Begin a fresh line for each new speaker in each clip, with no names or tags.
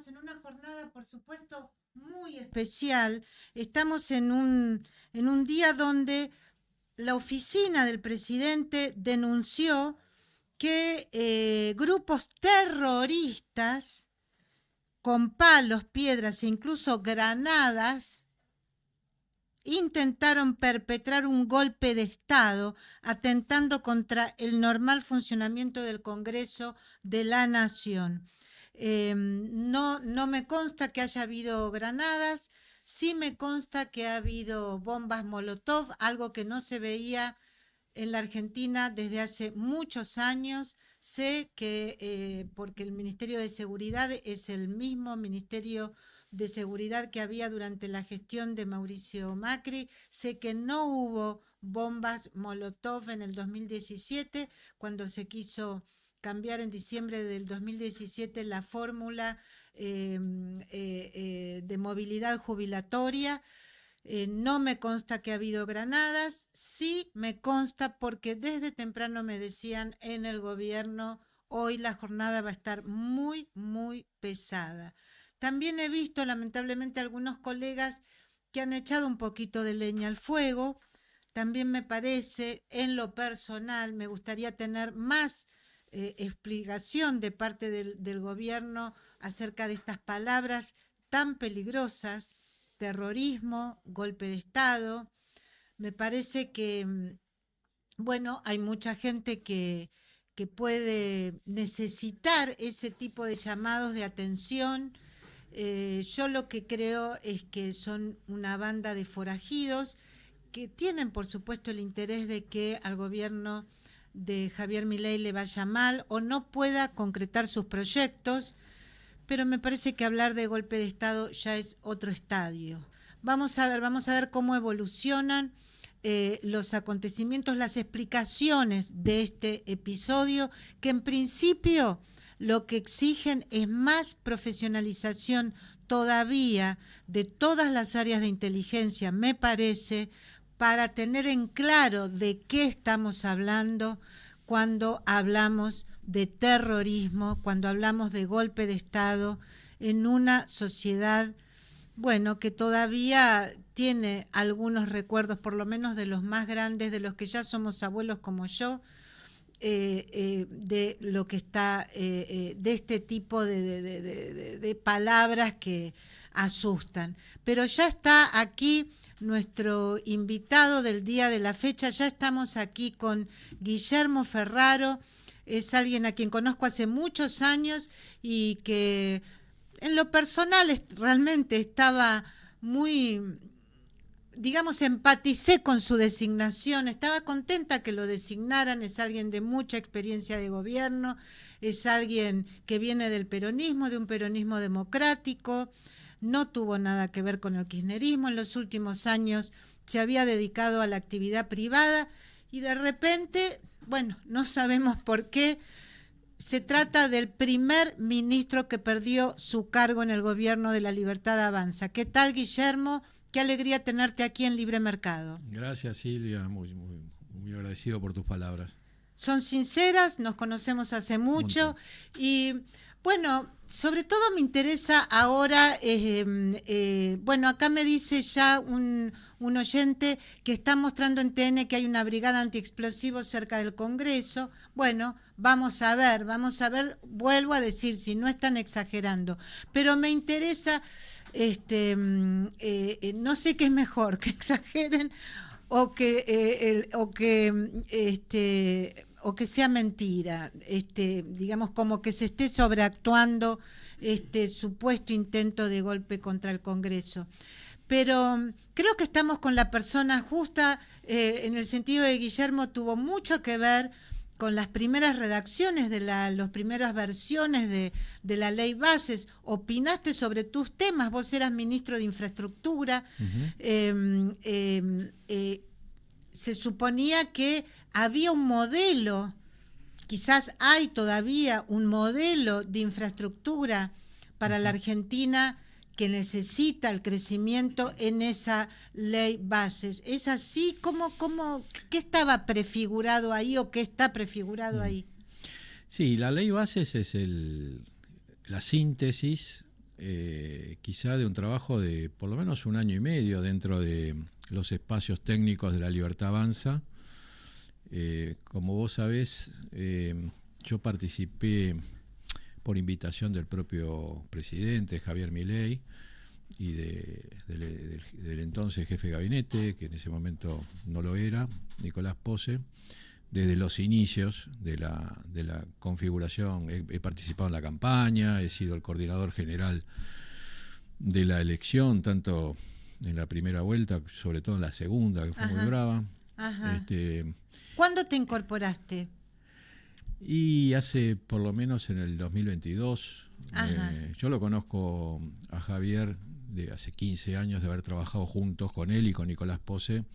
estamos en una jornada, por supuesto, muy especial. Estamos en un día donde la oficina del presidente denunció que grupos terroristas con palos, piedras e incluso granadas intentaron perpetrar un golpe de Estado atentando contra el normal funcionamiento del Congreso de la Nación. No me consta que haya habido granadas, sí me consta que ha habido bombas Molotov, algo que no se veía en la Argentina desde hace muchos años. Sé que porque el Ministerio de Seguridad es el mismo Ministerio de Seguridad que había durante la gestión de Mauricio Macri. Sé que no hubo bombas Molotov en el 2017, cuando se quiso cambiar en diciembre del 2017 la fórmula de movilidad jubilatoria. No me consta que ha habido granadas, sí me consta porque desde temprano me decían en el gobierno, hoy la jornada va a estar muy, muy pesada. También he visto lamentablemente algunos colegas que han echado un poquito de leña al fuego. También me parece, en lo personal, me gustaría tener más explicación de parte del gobierno acerca de estas palabras tan peligrosas: terrorismo, golpe de Estado. Me parece que, bueno, hay mucha gente que puede necesitar ese tipo de llamados de atención. Yo lo que creo es que son una banda de forajidos que tienen, por supuesto, el interés de que al gobierno de Javier Milei le vaya mal o no pueda concretar sus proyectos, pero me parece que hablar de golpe de Estado ya es otro estadio. Vamos a ver cómo evolucionan los acontecimientos, las explicaciones de este episodio, que en principio lo que exigen es más profesionalización todavía de todas las áreas de inteligencia, me parece, para tener en claro de qué estamos hablando cuando hablamos de terrorismo, cuando hablamos de golpe de Estado en una sociedad, bueno, que todavía tiene algunos recuerdos, por lo menos de los más grandes, de los que ya somos abuelos como yo, de lo que está, de este tipo de palabras que asustan. Pero ya está aquí nuestro invitado del día de la fecha, ya estamos aquí con Guillermo Ferraro. Es alguien a quien conozco hace muchos años y que en lo personal realmente estaba muy, digamos, empaticé con su designación, estaba contenta que lo designaran. Es alguien de mucha experiencia de gobierno, es alguien que viene del peronismo, de un peronismo democrático, no tuvo nada que ver con el kirchnerismo. En los últimos años se había dedicado a la actividad privada y de repente, bueno, no sabemos por qué, se trata del primer ministro que perdió su cargo en el gobierno de La Libertad Avanza. ¿Qué tal, Guillermo? Qué alegría tenerte aquí en Libre Mercado.
Gracias, Silvia, muy agradecido por tus palabras.
Son sinceras, nos conocemos hace mucho y bueno, sobre todo me interesa ahora, bueno, acá me dice ya un oyente que está mostrando en TN que hay una brigada antiexplosivos cerca del Congreso. Bueno, vamos a ver, vuelvo a decir, si no están exagerando, pero me interesa, no sé qué es mejor, que exageren o que sea mentira, digamos, como que se esté sobreactuando este supuesto intento de golpe contra el Congreso. Pero creo que estamos con la persona justa, en el sentido de Guillermo tuvo mucho que ver con las primeras redacciones de las primeras versiones de la ley bases. Opinaste sobre tus temas, vos eras ministro de Infraestructura. Se suponía que había un modelo, quizás hay todavía un modelo de infraestructura para la Argentina que necesita el crecimiento en esa ley bases. ¿Es así? ¿Qué estaba prefigurado ahí o qué está prefigurado ahí?
Sí, la ley bases es la síntesis quizá de un trabajo de por lo menos 1 año y medio dentro de los espacios técnicos de La Libertad Avanza. Como vos sabés, yo participé por invitación del propio presidente Javier Milei y del entonces jefe de gabinete, que en ese momento no lo era, Nicolás Posse, desde los inicios de la configuración. He participado en la campaña, he sido el coordinador general de la elección, tanto en la primera vuelta, sobre todo en la segunda, que fue muy brava.
Ajá. ¿Cuándo te incorporaste?
Y hace por lo menos en el 2022. Yo lo conozco a Javier de hace 15 años, de haber trabajado juntos con él y con Nicolás Posse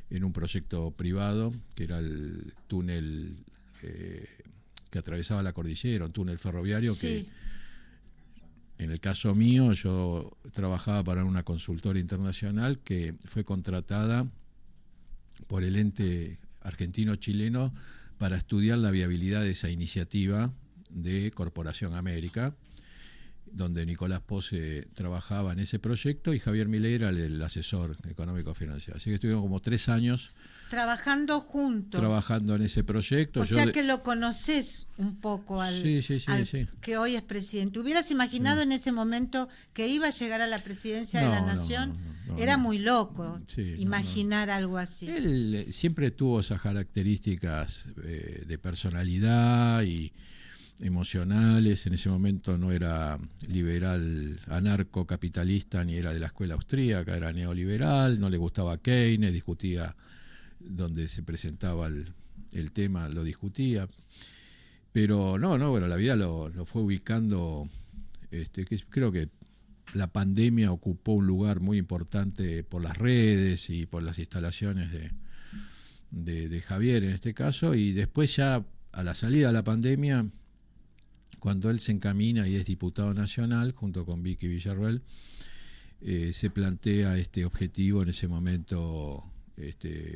en un proyecto privado que era el túnel que atravesaba la cordillera, un túnel ferroviario. Sí. Que en el caso mío yo trabajaba para una consultora internacional que fue contratada por el ente argentino-chileno para estudiar la viabilidad de esa iniciativa de Corporación América, donde Nicolás Posse trabajaba en ese proyecto y Javier Milei era el asesor económico financiero. Así que estuvimos como 3 años
trabajando juntos.
Trabajando en ese proyecto.
O sea que lo conoces un poco al que hoy es presidente. ¿Hubieras imaginado en ese momento que iba a llegar a la presidencia de la Nación? Era muy loco imaginar algo así.
Él siempre tuvo esas características de personalidad y emocionales. En ese momento no era liberal anarcocapitalista ni era de la escuela austríaca, era neoliberal, no le gustaba Keynes, discutía donde se presentaba el tema, lo discutía. Pero bueno, la vida lo fue ubicando, que creo que la pandemia ocupó un lugar muy importante por las redes y por las instalaciones de Javier en este caso, y después ya a la salida de la pandemia, cuando él se encamina y es diputado nacional junto con Vicky Villarruel, se plantea este objetivo en ese momento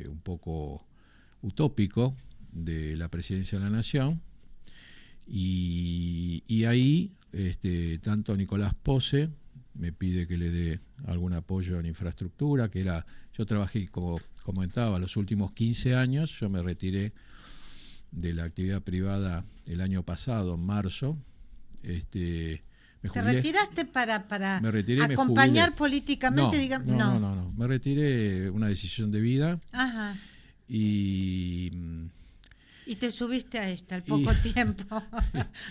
un poco utópico de la presidencia de la Nación, y ahí tanto Nicolás Posse me pide que le dé algún apoyo en infraestructura, yo trabajé, como comentaba, los últimos 15 años, yo me retiré de la actividad privada el año pasado, en marzo. Me jubilé.
¿Te retiraste para acompañar políticamente?
No, me retiré, una decisión de vida.
Ajá.
Y
te subiste a al poco tiempo.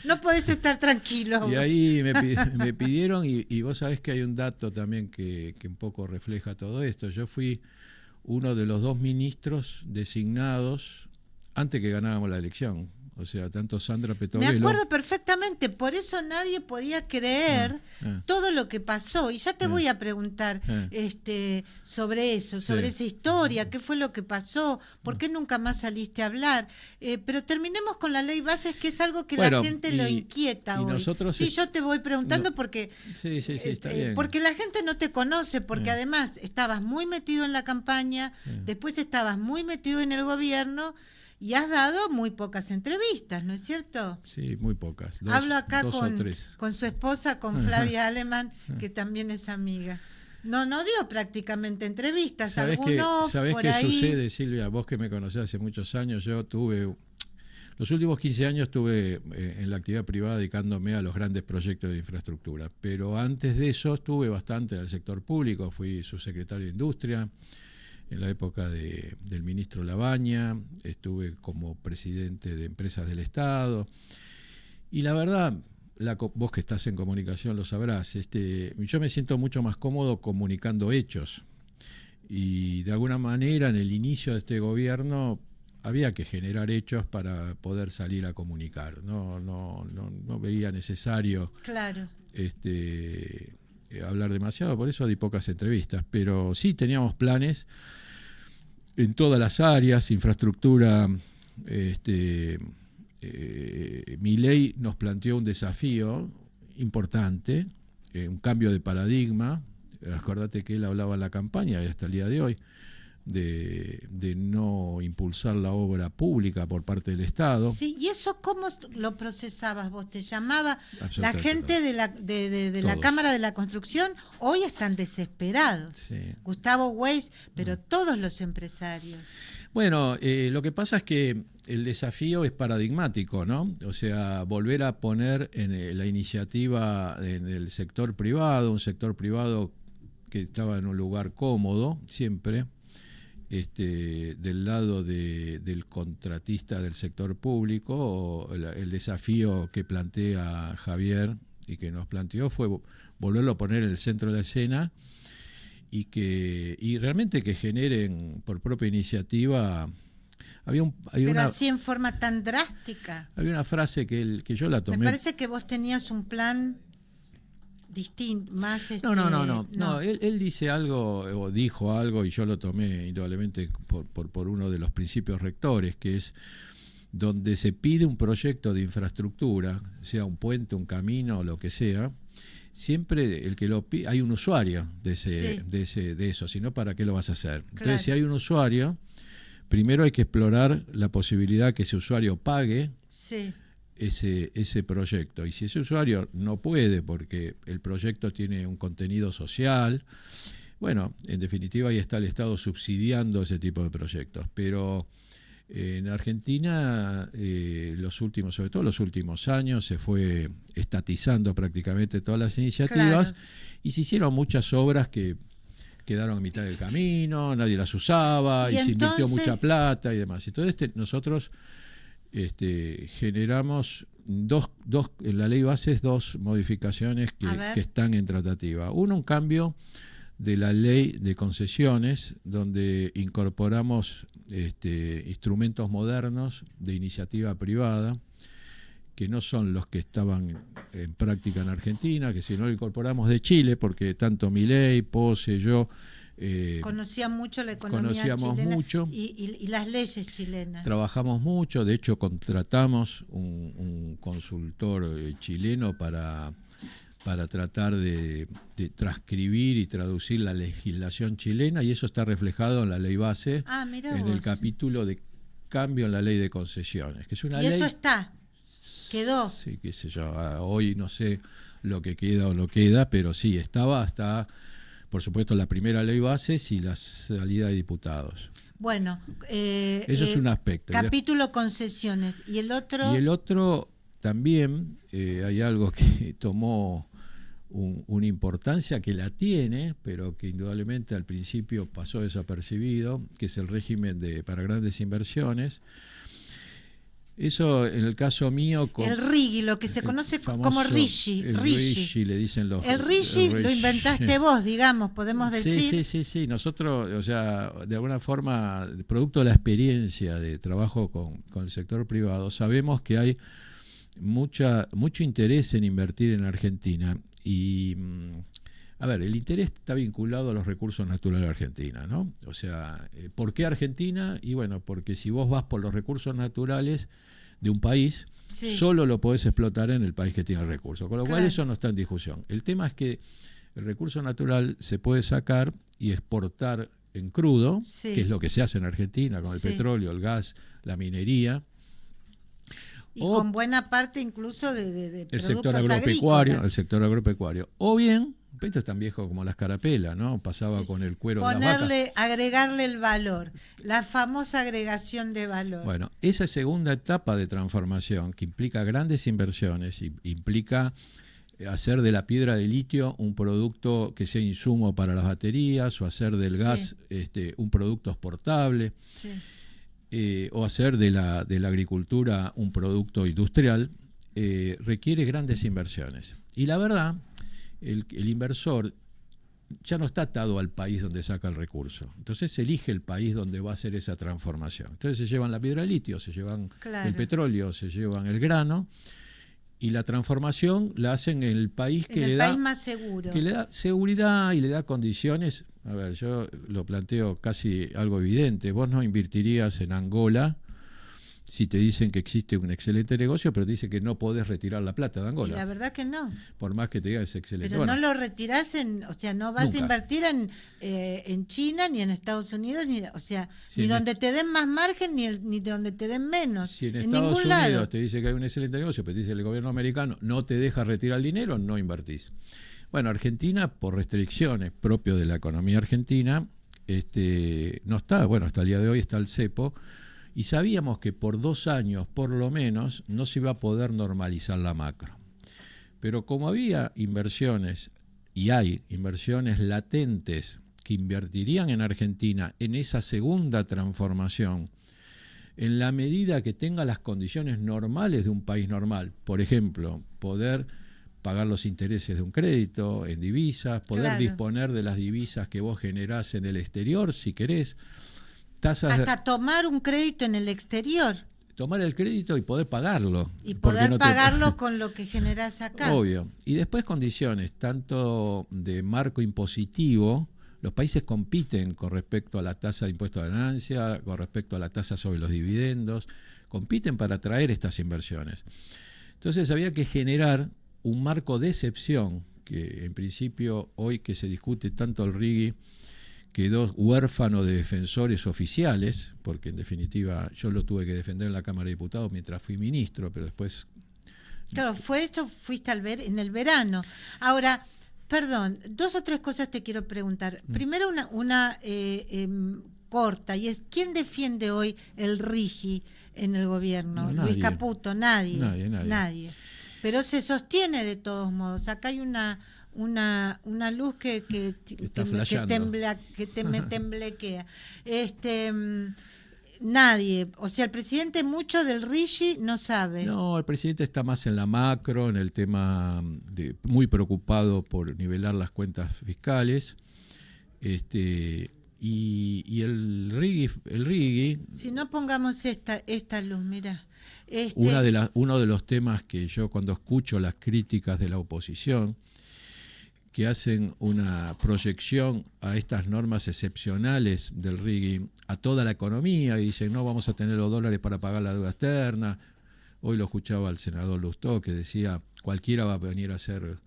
No podés estar tranquilo.
Y ahí me pidieron, y vos sabés que hay un dato también que un poco refleja todo esto. Yo fui uno de los 2 ministros designados antes que ganábamos la elección. O sea, tanto Sandra Petovelo.
Me acuerdo perfectamente, por eso nadie podía creer todo lo que pasó. Y ya te voy a preguntar sobre eso, sobre esa historia, qué fue lo que pasó, por qué nunca más saliste a hablar. Pero terminemos con la ley bases, que es algo que la gente lo inquieta hoy. Sí, yo te voy preguntando porque
está bien.
Porque la gente no te conoce, porque además estabas muy metido en la campaña, después estabas muy metido en el gobierno. Y has dado muy pocas entrevistas, ¿no es cierto?
Sí, muy pocas.
Hablo acá
dos o tres.
Con su esposa, con Flavia Aleman, que también es amiga. No dio prácticamente entrevistas.
¿Sabés
por
qué
ahí
sucede, Silvia? Vos que me conocés hace muchos años, yo los últimos 15 años estuve en la actividad privada dedicándome a los grandes proyectos de infraestructura. Pero antes de eso estuve bastante en el sector público, fui subsecretario de Industria. En la época del ministro Labaña, estuve como presidente de Empresas del Estado. Y la verdad, vos que estás en comunicación lo sabrás, yo me siento mucho más cómodo comunicando hechos. Y de alguna manera, en el inicio de este gobierno, había que generar hechos para poder salir a comunicar. No veía necesario hablar demasiado, por eso di pocas entrevistas. Pero sí teníamos planes en todas las áreas, infraestructura. Milei nos planteó un desafío importante, un cambio de paradigma. Acordate que él hablaba en la campaña y hasta el día de hoy de no impulsar la obra pública por parte del Estado.
Sí, ¿y eso cómo lo procesabas vos? ¿Te llamaba la
Absolutamente
gente
todo.
de la
Todos.
Cámara de la Construcción? Hoy están desesperados.
Sí.
Gustavo Weiss, pero todos los empresarios.
Bueno, lo que pasa es que el desafío es paradigmático, ¿no? O sea, volver a poner en la iniciativa en el sector privado, un sector privado que estaba en un lugar cómodo siempre, del lado del contratista del sector público. O el desafío que plantea Javier y que nos planteó fue volverlo a poner en el centro de la escena y realmente que generen por propia iniciativa.
Pero así en forma tan drástica.
Había una frase que yo la tomé.
Me parece que vos tenías un plan distinto, más
No, él dice algo o dijo algo y yo lo tomé indudablemente por uno de los principios rectores, que es donde se pide un proyecto de infraestructura, sea un puente, un camino o lo que sea, siempre el que lo pide, hay un usuario de eso, si no, ¿para qué lo vas a hacer? Entonces,
claro.
si hay un usuario, primero hay que explorar la posibilidad que ese usuario pague
Sí.
ese proyecto. Y si ese usuario no puede porque el proyecto tiene un contenido social, bueno, en definitiva ahí está el Estado subsidiando ese tipo de proyectos. Pero en Argentina, sobre todo los últimos años, se fue estatizando prácticamente todas las iniciativas,
Claro.
y se hicieron muchas obras que quedaron a mitad del camino, nadie las usaba y se invirtió mucha plata y demás. Entonces nosotros generamos en la ley bases dos modificaciones que están en tratativa. Uno, un cambio de la ley de concesiones, donde incorporamos instrumentos modernos de iniciativa privada, que no son los que estaban en práctica en Argentina, que si no lo incorporamos de Chile, porque tanto Milei, Pose, yo
conocíamos mucho la economía chilena y las leyes chilenas.
Trabajamos mucho, de hecho contratamos un consultor chileno para tratar de transcribir y traducir la legislación chilena, y eso está reflejado en la ley base, en el capítulo de cambio en la ley de concesiones, que es una ley.
Y eso quedó.
Sí, qué sé yo, hoy no sé lo que queda o no queda, pero sí, estaba hasta, por supuesto, la primera ley base y la salida de diputados.
Bueno,
eso es un aspecto.
Capítulo concesiones. ¿Y el otro?
Y el otro también, hay algo que tomó una importancia, que la tiene, pero que indudablemente al principio pasó desapercibido, que es el régimen para grandes inversiones. Eso, en el caso mío,
el RIGI, lo que se conoce como RIGI.
El RIGI le dicen los.
El RIGI lo inventaste vos, digamos, podemos decir.
Sí. Nosotros, o sea, de alguna forma, producto de la experiencia de trabajo con el sector privado, sabemos que hay mucho interés en invertir en Argentina. Y, a ver, el interés está vinculado a los recursos naturales de Argentina, ¿no? O sea, ¿por qué Argentina? Y bueno, porque si vos vas por los recursos naturales de un país, solo lo podés explotar en el país que tiene recursos, con lo cual eso no está en discusión. El tema es que el recurso natural se puede sacar y exportar en crudo, que es lo que se hace en Argentina con el petróleo, el gas, la minería.
Y con buena parte incluso de
el sector agropecuario, o bien, esto es tan viejo como la escarapela, ¿no? Pasaba con el cuero de la vaca.
Agregarle el valor, la famosa agregación de valor.
Bueno, esa segunda etapa de transformación, que implica grandes inversiones, implica hacer de la piedra de litio un producto que sea insumo para las baterías, o hacer del gas un producto exportable. O hacer de la agricultura un producto industrial, requiere grandes inversiones. Y la verdad, el inversor ya no está atado al país donde saca el recurso. Entonces elige el país donde va a hacer esa transformación. Entonces se llevan la piedra de litio, se llevan el petróleo, se llevan el grano, y la transformación la hacen en el país país
más seguro,
que le da seguridad y le da condiciones. A ver, yo lo planteo casi algo evidente. Vos no invertirías en Angola si te dicen que existe un excelente negocio, pero te dice que no podés retirar la plata de
Y
Angola.
la verdad que no.
Por más que te diga es excelente.
Pero
Bueno,
no lo retirás o sea, no vas a
nunca.
invertir en China, ni en Estados Unidos, o sea,
Si
ni
en,
donde te den más margen, ni donde te den menos,
si en
en
Estados
ningún
Unidos
lado.
te dice que hay un excelente negocio, pero te dice el gobierno americano no te deja retirar el dinero, no invertís. Bueno, Argentina, por restricciones propias de la economía argentina, no está, bueno, hasta el día de hoy está el cepo, y sabíamos que por 2 años, por lo menos, no se iba a poder normalizar la macro. Pero como había inversiones, y hay inversiones latentes que invertirían en Argentina en esa segunda transformación, en la medida que tenga las condiciones normales de un país normal, por ejemplo, poder pagar los intereses de un crédito en divisas, poder
Claro.
disponer de las divisas que vos generás en el exterior, si querés, tasas
Hasta tomar un crédito en el exterior
tomar el crédito y poder pagarlo.
y
porque
poder
no te-
pagarlo con lo que generás acá.
Obvio. Y después condiciones, tanto de marco impositivo, los países compiten con respecto a la tasa de impuesto a ganancia, con respecto a la tasa sobre los dividendos, compiten para atraer estas inversiones. Entonces había que generar un marco de excepción, que en principio hoy que se discute tanto el RIGI, quedó huérfano de defensores oficiales, porque en definitiva yo lo tuve que defender en la Cámara de Diputados mientras fui ministro, pero después...
Claro, fuiste en el verano. Ahora, perdón, 2 o 3 cosas te quiero preguntar. Primero una corta, y es, ¿quién defiende hoy el RIGI en el gobierno?
No,
Luis
nadie.
Caputo, nadie.
Nadie.
Pero se sostiene de todos modos. Acá hay una luz que
está
me
flasheando.
temblequea. Nadie, o sea, el presidente mucho del RIGI no sabe.
No, el presidente está más en la macro, en el tema muy preocupado por nivelar las cuentas fiscales. Y el RIGI,
Si no pongamos esta luz, mira.
uno de los temas que yo cuando escucho las críticas de la oposición, que hacen una proyección a estas normas excepcionales del RIGI a toda la economía y dicen no vamos a tener los dólares para pagar la deuda externa. Hoy lo escuchaba el senador Lustó que decía cualquiera va a venir a hacer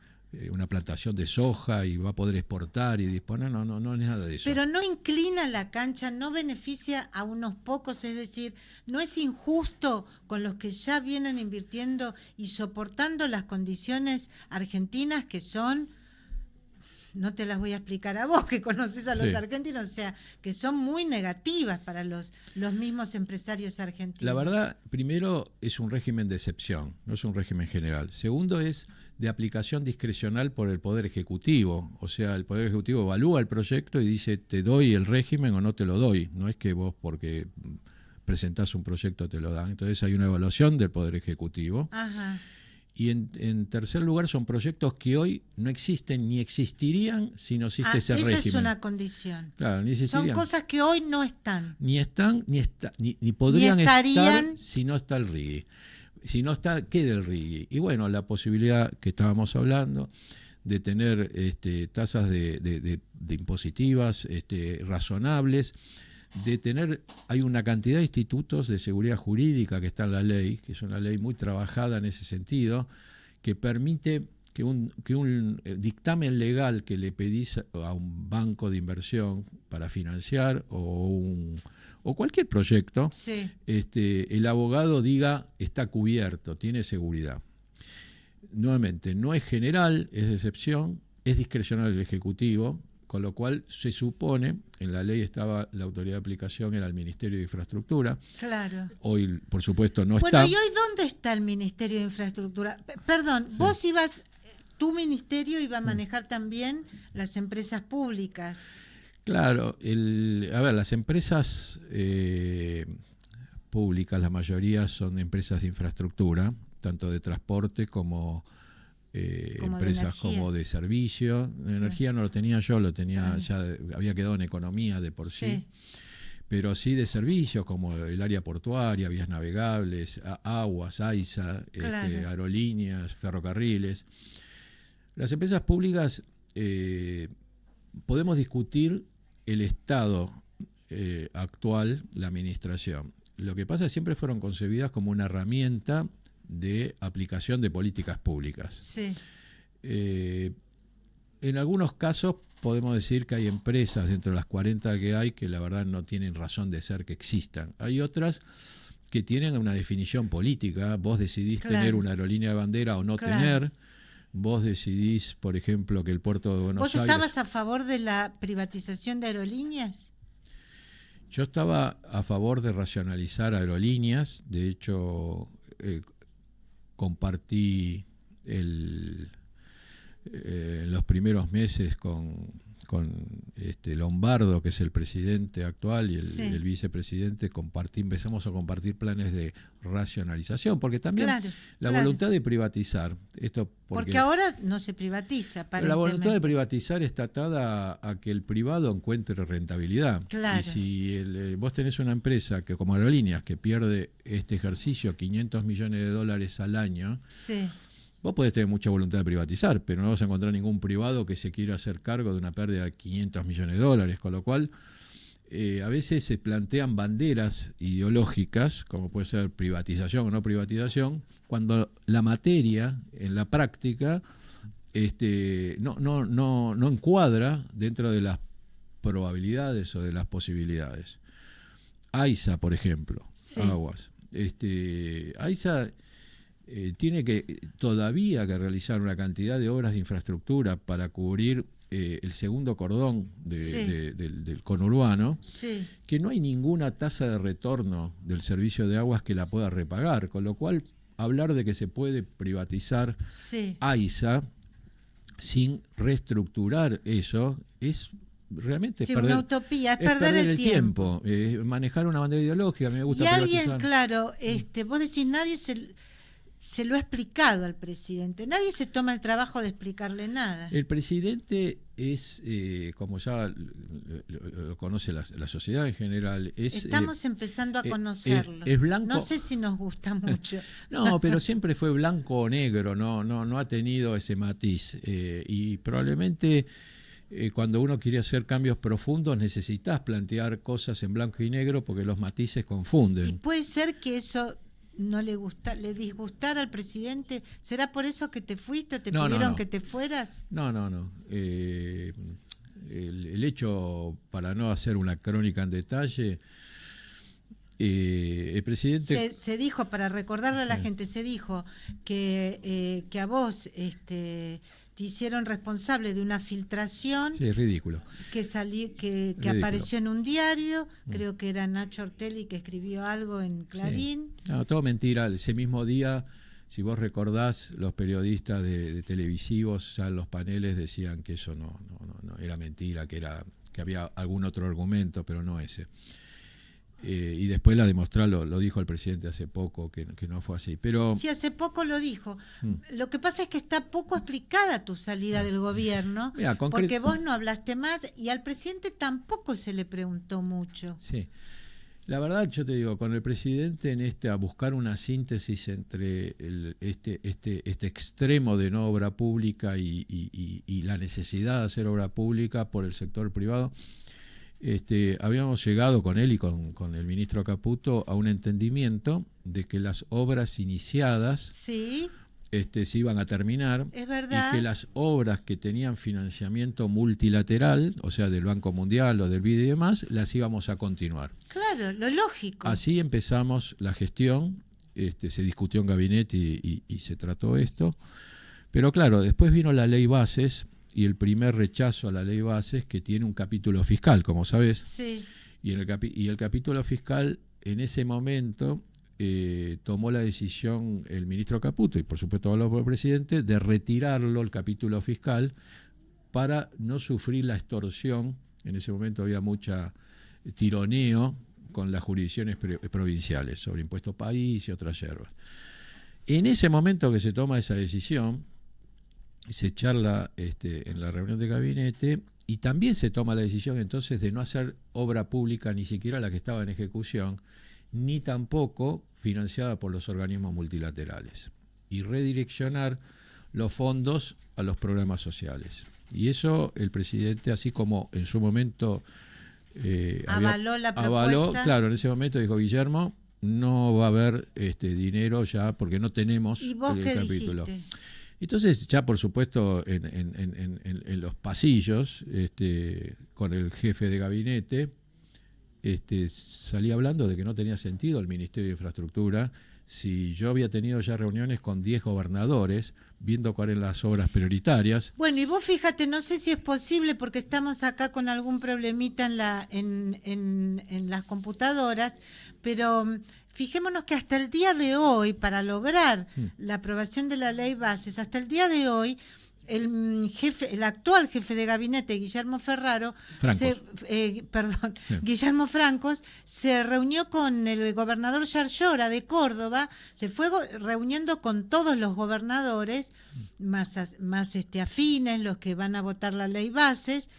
una plantación de soja y va a poder exportar y disponer, no es nada de eso.
Pero no inclina la cancha, no beneficia a unos pocos, es decir, no es injusto con los que ya vienen invirtiendo y soportando las condiciones argentinas que son, no te las voy a explicar a vos que conoces a los argentinos, o sea, que son muy negativas para los mismos empresarios argentinos.
La verdad, primero es un régimen de excepción, no es un régimen general. Segundo es de aplicación discrecional por el Poder Ejecutivo, o sea, el Poder Ejecutivo evalúa el proyecto y dice te doy el régimen o no te lo doy, no es que vos porque presentás un proyecto te lo dan. Entonces hay una evaluación del Poder Ejecutivo.
Ajá.
Y en tercer lugar son proyectos que hoy no existen ni existirían si no existe ese régimen.
Esa es una condición.
Claro, ni existirían.
Son cosas que hoy no están.
Ni podrían estar si no está el RIGI. Si no está, queda el RIGI. Y bueno, la posibilidad que estábamos hablando de tener tasas de impositivas razonables, de tener, hay una cantidad de institutos de seguridad jurídica que está en la ley, que es una ley muy trabajada en ese sentido, que permite que un dictamen legal que le pedís a un banco de inversión para financiar o cualquier proyecto,
sí,
el abogado diga está cubierto, tiene seguridad. Nuevamente, no es general, es de excepción, es discrecional el Ejecutivo, con lo cual se supone, en la ley estaba la autoridad de aplicación, era el Ministerio de Infraestructura.
Claro.
Hoy, por supuesto, no
bueno,
está.
¿y hoy dónde está el Ministerio de Infraestructura? Perdón, sí. Vos tu ministerio iba a manejar también las empresas públicas.
Claro, las empresas públicas, la mayoría son empresas de infraestructura, tanto de transporte como empresas como de servicio. De energía no lo tenía yo, lo tenía ya había quedado en economía de por sí. Pero sí de servicios como el área portuaria, vías navegables, aguas, AISA, claro. Aerolíneas, ferrocarriles. Las empresas públicas podemos discutir el estado actual, la administración. Lo que pasa es que siempre fueron concebidas como una herramienta de aplicación de políticas públicas.
Sí.
En algunos casos podemos decir que hay empresas dentro de las 40 que hay que la verdad no tienen razón de ser que existan. Hay otras que tienen una definición política. Vos decidís tener una aerolínea de bandera o no tener. Vos decidís, por ejemplo, que el puerto de Buenos Aires...
¿Vos estabas a favor de la privatización de aerolíneas?
Yo estaba a favor de racionalizar aerolíneas. De hecho, compartí los primeros meses con Lombardo, que es el presidente actual, y el vicepresidente, empezamos a compartir planes de racionalización, porque también la voluntad de privatizar,
porque ahora no se privatiza, aparentemente.
La voluntad de privatizar está atada a que el privado encuentre rentabilidad.
Claro.
Y si vos tenés una empresa que como Aerolíneas que pierde este ejercicio $500 millones al año,
sí,
vos podés tener mucha voluntad de privatizar, pero no vas a encontrar ningún privado que se quiera hacer cargo de una pérdida de $500 millones, con lo cual a veces se plantean banderas ideológicas, como puede ser privatización o no privatización, cuando la materia, en la práctica, no encuadra dentro de las probabilidades o de las posibilidades. AISA, por ejemplo,
sí.
Aguas. AISA... tiene todavía que realizar una cantidad de obras de infraestructura para cubrir el segundo cordón del conurbano,
sí,
que no hay ninguna tasa de retorno del servicio de aguas que la pueda repagar, con lo cual hablar de que se puede privatizar AISA sin reestructurar eso es realmente
una utopía, es perder el tiempo.
Manejar una bandera ideológica, me gusta.
Y alguien, claro, vos decís, nadie se lo ha explicado al presidente. Nadie se toma el trabajo de explicarle nada.
El presidente es, como ya lo conoce la sociedad en general,
estamos empezando a conocerlo.
Es blanco.
No sé si nos gusta mucho.
No, pero siempre fue blanco o negro, no ha tenido ese matiz. Y probablemente cuando uno quiere hacer cambios profundos necesitas plantear cosas en blanco y negro porque los matices confunden.
Y puede ser que eso no le disgustara al presidente. ¿Será por eso que te fuiste o te pidieron que te fueras?
No. El hecho, para no hacer una crónica en detalle, el presidente...
Se dijo, para recordarle a la gente, se dijo que a vos te hicieron responsable de una filtración.
Sí, es ridículo.
Que apareció en un diario, creo que era Nacho Ortelli que escribió algo en Clarín.
Sí. No, todo mentira. Ese mismo día, si vos recordás, los periodistas de televisivos ya en los paneles decían que eso no era mentira, que había algún otro argumento, pero no ese. Y después la demostrar lo dijo el presidente hace poco, que no fue así. Pero
sí, hace poco lo dijo. Lo que pasa es que está poco explicada tu salida del gobierno, porque vos no hablaste más y al presidente tampoco se le preguntó mucho.
Sí. La verdad, yo te digo, con el presidente a buscar una síntesis entre este extremo de no obra pública y la necesidad de hacer obra pública por el sector privado, habíamos llegado con él y con el ministro Caputo a un entendimiento de que las obras iniciadas
se
iban a terminar.
Es verdad.
Y que las obras que tenían financiamiento multilateral, o sea, del Banco Mundial o del BID y demás, las íbamos a continuar.
Claro, lo lógico.
Así empezamos la gestión, se discutió en gabinete y se trató esto. Pero claro, después vino la ley bases y el primer rechazo a la ley bases, que tiene un capítulo fiscal, como sabés.
Sí.
Y el capítulo fiscal, en ese momento, tomó la decisión el ministro Caputo, y por supuesto habló por el presidente, de retirarlo, el capítulo fiscal, para no sufrir la extorsión. En ese momento había mucha tironeo con las jurisdicciones provinciales sobre impuesto país y otras yerbas. En ese momento que se toma esa decisión, se charla en la reunión de gabinete y también se toma la decisión entonces de no hacer obra pública, ni siquiera la que estaba en ejecución, ni tampoco financiada por los organismos multilaterales, y redireccionar los fondos a los programas sociales. Y eso el presidente, así como en su momento
avaló la propuesta.
Claro, en ese momento dijo: Guillermo, no va a haber dinero ya porque no tenemos
¿Y vos
el
qué
capítulo.
dijiste?
Entonces, ya por supuesto, en los pasillos, con el jefe de gabinete, salí hablando de que no tenía sentido el Ministerio de Infraestructura si yo había tenido ya reuniones con 10 gobernadores viendo cuáles eran las obras prioritarias.
Bueno, y vos fíjate, no sé si es posible porque estamos acá con algún problemita en las computadoras, pero fijémonos que hasta el día de hoy, para lograr la aprobación de la ley bases, hasta el día de hoy, el actual jefe de gabinete, Guillermo Guillermo Francos, se reunió con el gobernador Yarlora de Córdoba, se fue reuniendo con todos los gobernadores, más afines, los que van a votar la ley bases,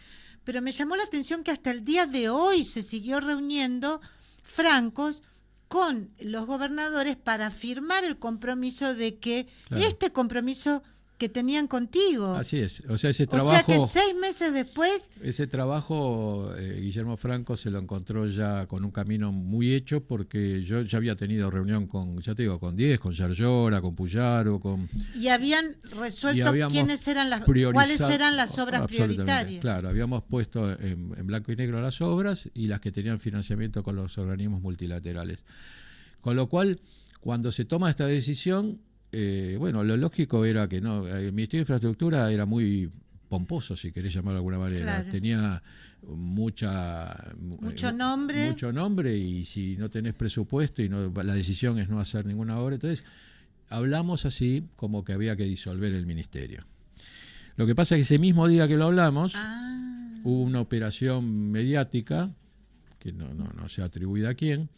pero me llamó la atención que hasta el día de hoy se siguió reuniendo Francos con los gobernadores para firmar el compromiso de que este compromiso que tenían contigo.
Así es, o sea, ese trabajo...
O sea que 6 meses después...
Ese trabajo, Guillermo Franco se lo encontró ya con un camino muy hecho, porque yo ya había tenido reunión con 10, con Yarlora, con Puyaro, con...
Y habían resuelto cuáles eran las obras prioritarias.
Claro, habíamos puesto en blanco y negro las obras y las que tenían financiamiento con los organismos multilaterales. Con lo cual, cuando se toma esta decisión... bueno, lo lógico era que no, el Ministerio de Infraestructura era muy pomposo, si querés llamarlo de alguna manera.
Claro.
Tenía mucho nombre, y si no tenés presupuesto y la decisión es no hacer ninguna obra, entonces hablamos así como que había que disolver el ministerio. Lo que pasa es que ese mismo día que lo hablamos, hubo una operación mediática, que no se atribuida a quién,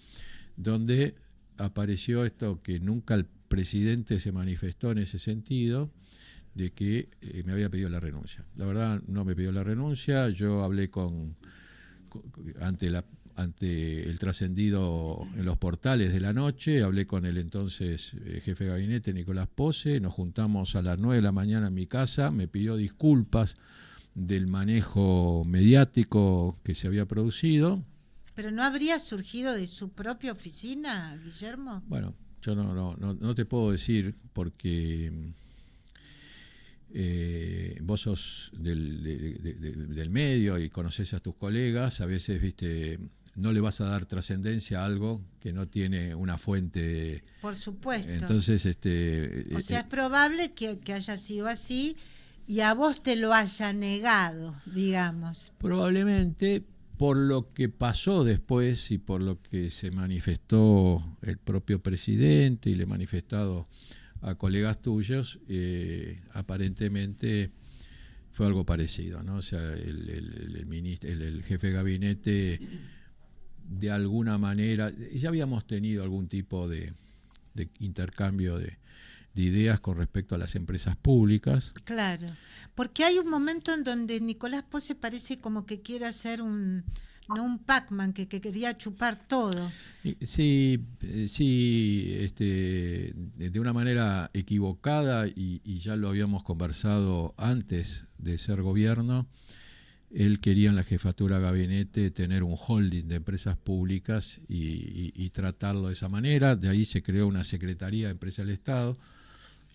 donde apareció esto que nunca el presidente se manifestó en ese sentido, de que me había pedido la renuncia. La verdad, no me pidió la renuncia. Yo hablé ante el trascendido en los portales de la noche, hablé con el entonces jefe de gabinete, Nicolás Pose, nos juntamos a las 9 de la mañana en mi casa, me pidió disculpas del manejo mediático que se había producido.
¿Pero no habría surgido de su propia oficina, Guillermo?
Bueno, yo no te puedo decir, porque vos sos del medio y conocés a tus colegas, a veces, viste, no le vas a dar trascendencia a algo que no tiene una fuente.
Por supuesto.
Entonces,
o sea, es probable que haya sido así y a vos te lo haya negado, digamos.
Probablemente, por lo que pasó después y por lo que se manifestó el propio presidente y le ha manifestado a colegas tuyos, aparentemente fue algo parecido, ¿no? O sea, el jefe de gabinete, de alguna manera, ya habíamos tenido algún tipo de intercambio de ideas con respecto a las empresas públicas.
Claro, porque hay un momento en donde Nicolás Pose parece como que quiere hacer un Pac-Man, que quería chupar todo.
Sí, de una manera equivocada, y ya lo habíamos conversado antes de ser gobierno. Él quería en la jefatura de gabinete tener un holding de empresas públicas y tratarlo de esa manera. De ahí se creó una Secretaría de Empresa del Estado.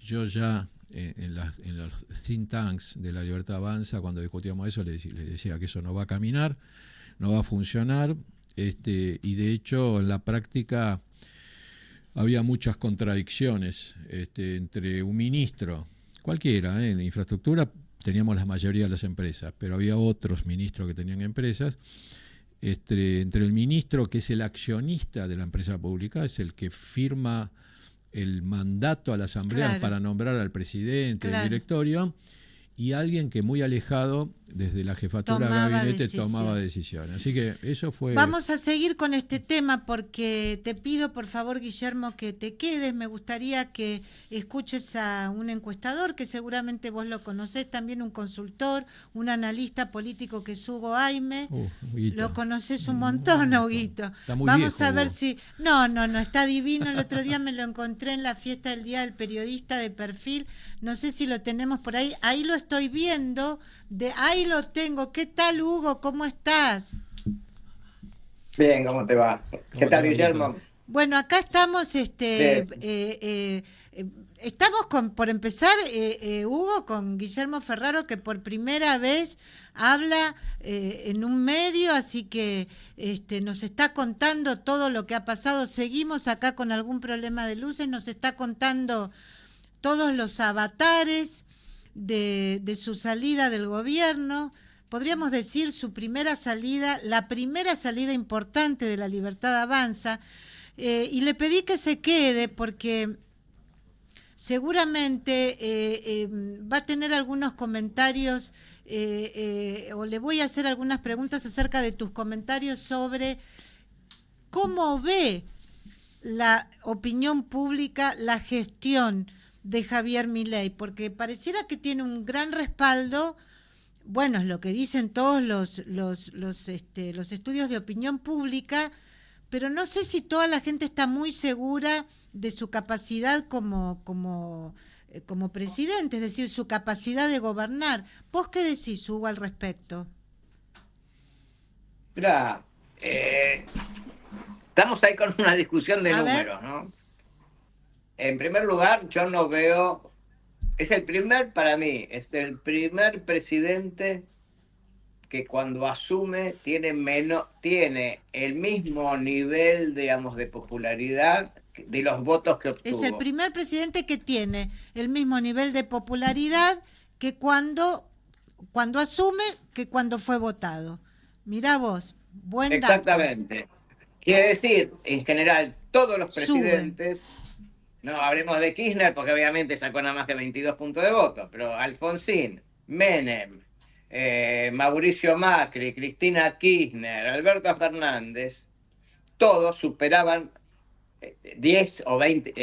Yo ya en los think tanks de La Libertad Avanza, cuando discutíamos eso, le decía que eso no va a caminar, no va a funcionar, y de hecho en la práctica había muchas contradicciones entre un ministro, cualquiera, en infraestructura teníamos la mayoría de las empresas, pero había otros ministros que tenían empresas, entre el ministro que es el accionista de la empresa pública, es el que firma el mandato a la asamblea para nombrar al presidente del directorio, y alguien que muy alejado desde la jefatura de gabinete tomaba decisiones. Así que eso fue...
Vamos a seguir con este tema, porque te pido por favor, Guillermo, que te quedes. Me gustaría que escuches a un encuestador que seguramente vos lo conocés, también un consultor, un analista político, que es Hugo Aime. Lo conocés un montón, Huguito.
Vamos
viejo, a ver si... No, está divino. El otro día me lo encontré en la fiesta del Día del Periodista de Perfil. No sé si lo tenemos por ahí. Ahí lo estoy viendo. Ahí lo tengo. ¿Qué tal, Hugo? ¿Cómo estás?
Bien, ¿cómo te va? ¿Qué tal, Guillermo?
Bueno, acá estamos,
De-
estamos por empezar, Hugo, con Guillermo Ferraro, que por primera vez habla en un medio, así que nos está contando todo lo que ha pasado. Seguimos acá con algún problema de luces, nos está contando todos los avatares de su salida del gobierno. Podríamos decir su primera salida, la primera salida importante de La Libertad Avanza, y le pedí que se quede porque seguramente va a tener algunos comentarios o le voy a hacer algunas preguntas acerca de tus comentarios sobre cómo ve la opinión pública la gestión de Javier Milei, porque pareciera que tiene un gran respaldo. Bueno, es lo que dicen todos los estudios de opinión pública, pero no sé si toda la gente está muy segura de su capacidad como presidente, es decir, su capacidad de gobernar. ¿Vos qué decís, Hugo, al respecto?
Mira, estamos ahí con una discusión de
A ver,
números, ¿no? En primer lugar, yo no veo, para mí, es el primer presidente que cuando asume tiene el mismo nivel, digamos, de popularidad de los votos que
es el
obtuvo.
primer presidente que tiene el mismo nivel de popularidad que cuando asume que cuando fue votado. Mirá vos, buen dato.
Exactamente. Quiere decir, en general, todos los
Suben.
presidentes, no hablemos de Kirchner porque obviamente sacó nada más que 22 puntos de voto, pero Alfonsín, Menem, Mauricio Macri, Cristina Kirchner, Alberto Fernández, todos superaban 10 o 20,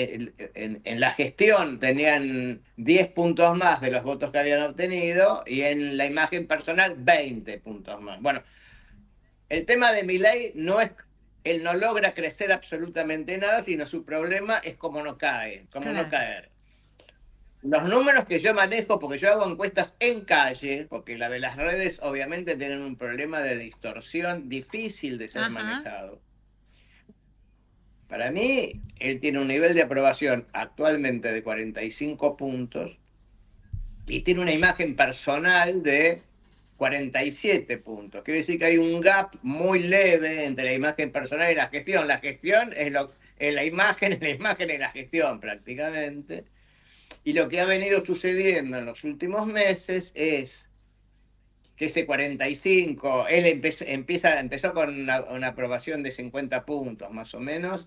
en la gestión tenían 10 puntos más de los votos que habían obtenido y en la imagen personal 20 puntos más. Bueno, el tema de Milei no es, él no logra crecer absolutamente nada, sino su problema es cómo no cae, cómo no
Claro.
caer. Los números que yo manejo, porque yo hago encuestas en calle, porque la de las redes obviamente tienen un problema de distorsión difícil de ser
Ajá.
manejado. Para mí, él tiene un nivel de aprobación actualmente de 45 puntos y tiene una imagen personal de 47 puntos. Quiere decir que hay un gap muy leve entre la imagen personal y la gestión. La gestión es la imagen, la imagen es la gestión prácticamente. Y lo que ha venido sucediendo en los últimos meses es que ese 45, él empezó con una aprobación de 50 puntos más o menos,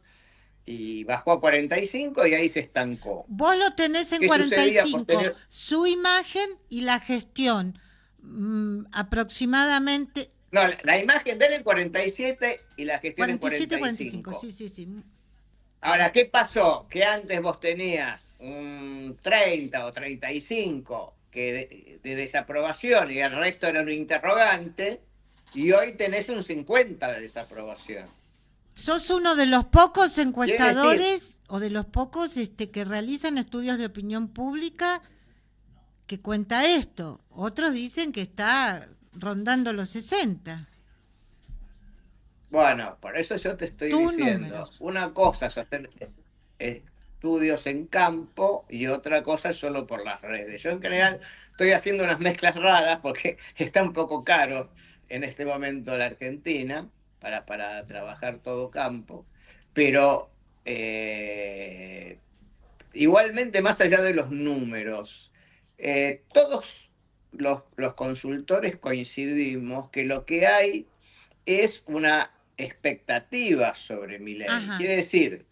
y bajó a 45 y ahí se estancó.
Vos lo tenés en
¿Qué
cuarenta y
sucedía
cinco,
posterior?
su imagen y la gestión, aproximadamente
No, la imagen de él en 47 y la gestión en
47, 45,
45.
sí, sí, sí.
Ahora, ¿qué pasó? Que antes vos tenías un 30 o 35 de desaprobación y el resto era un interrogante, y hoy tenés un 50 de desaprobación.
Sos uno de los pocos
Quiere decir,
encuestadores o de los pocos que realizan estudios de opinión pública que cuenta esto. Otros dicen que está rondando los 60.
bueno, por eso yo te estoy
Tus
diciendo,
números.
una cosa es hacer estudios en campo y otra cosa es solo por las redes. Yo en general estoy haciendo unas mezclas raras porque está un poco caro en este momento la Argentina para trabajar todo campo, pero igualmente más allá de los números, todos los consultores coincidimos que lo que hay es una expectativa sobre mi ley.
Ajá.
Quiere decir,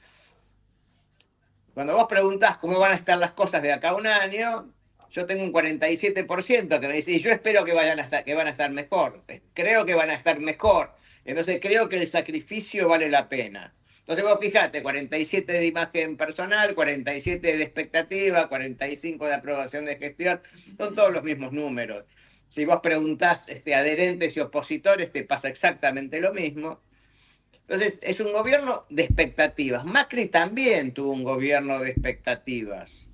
cuando vos preguntás cómo van a estar las cosas de acá a un año, yo tengo un 47% que me dice, yo espero que van a estar mejor, creo que van a estar mejor, entonces creo que el sacrificio vale la pena. Entonces vos fijate, 47 de imagen personal, 47 de expectativa, 45 de aprobación de gestión, son todos los mismos números. Si vos preguntás adherentes y opositores, te pasa exactamente lo mismo. Entonces, es un gobierno de expectativas. Macri también tuvo un gobierno de expectativas.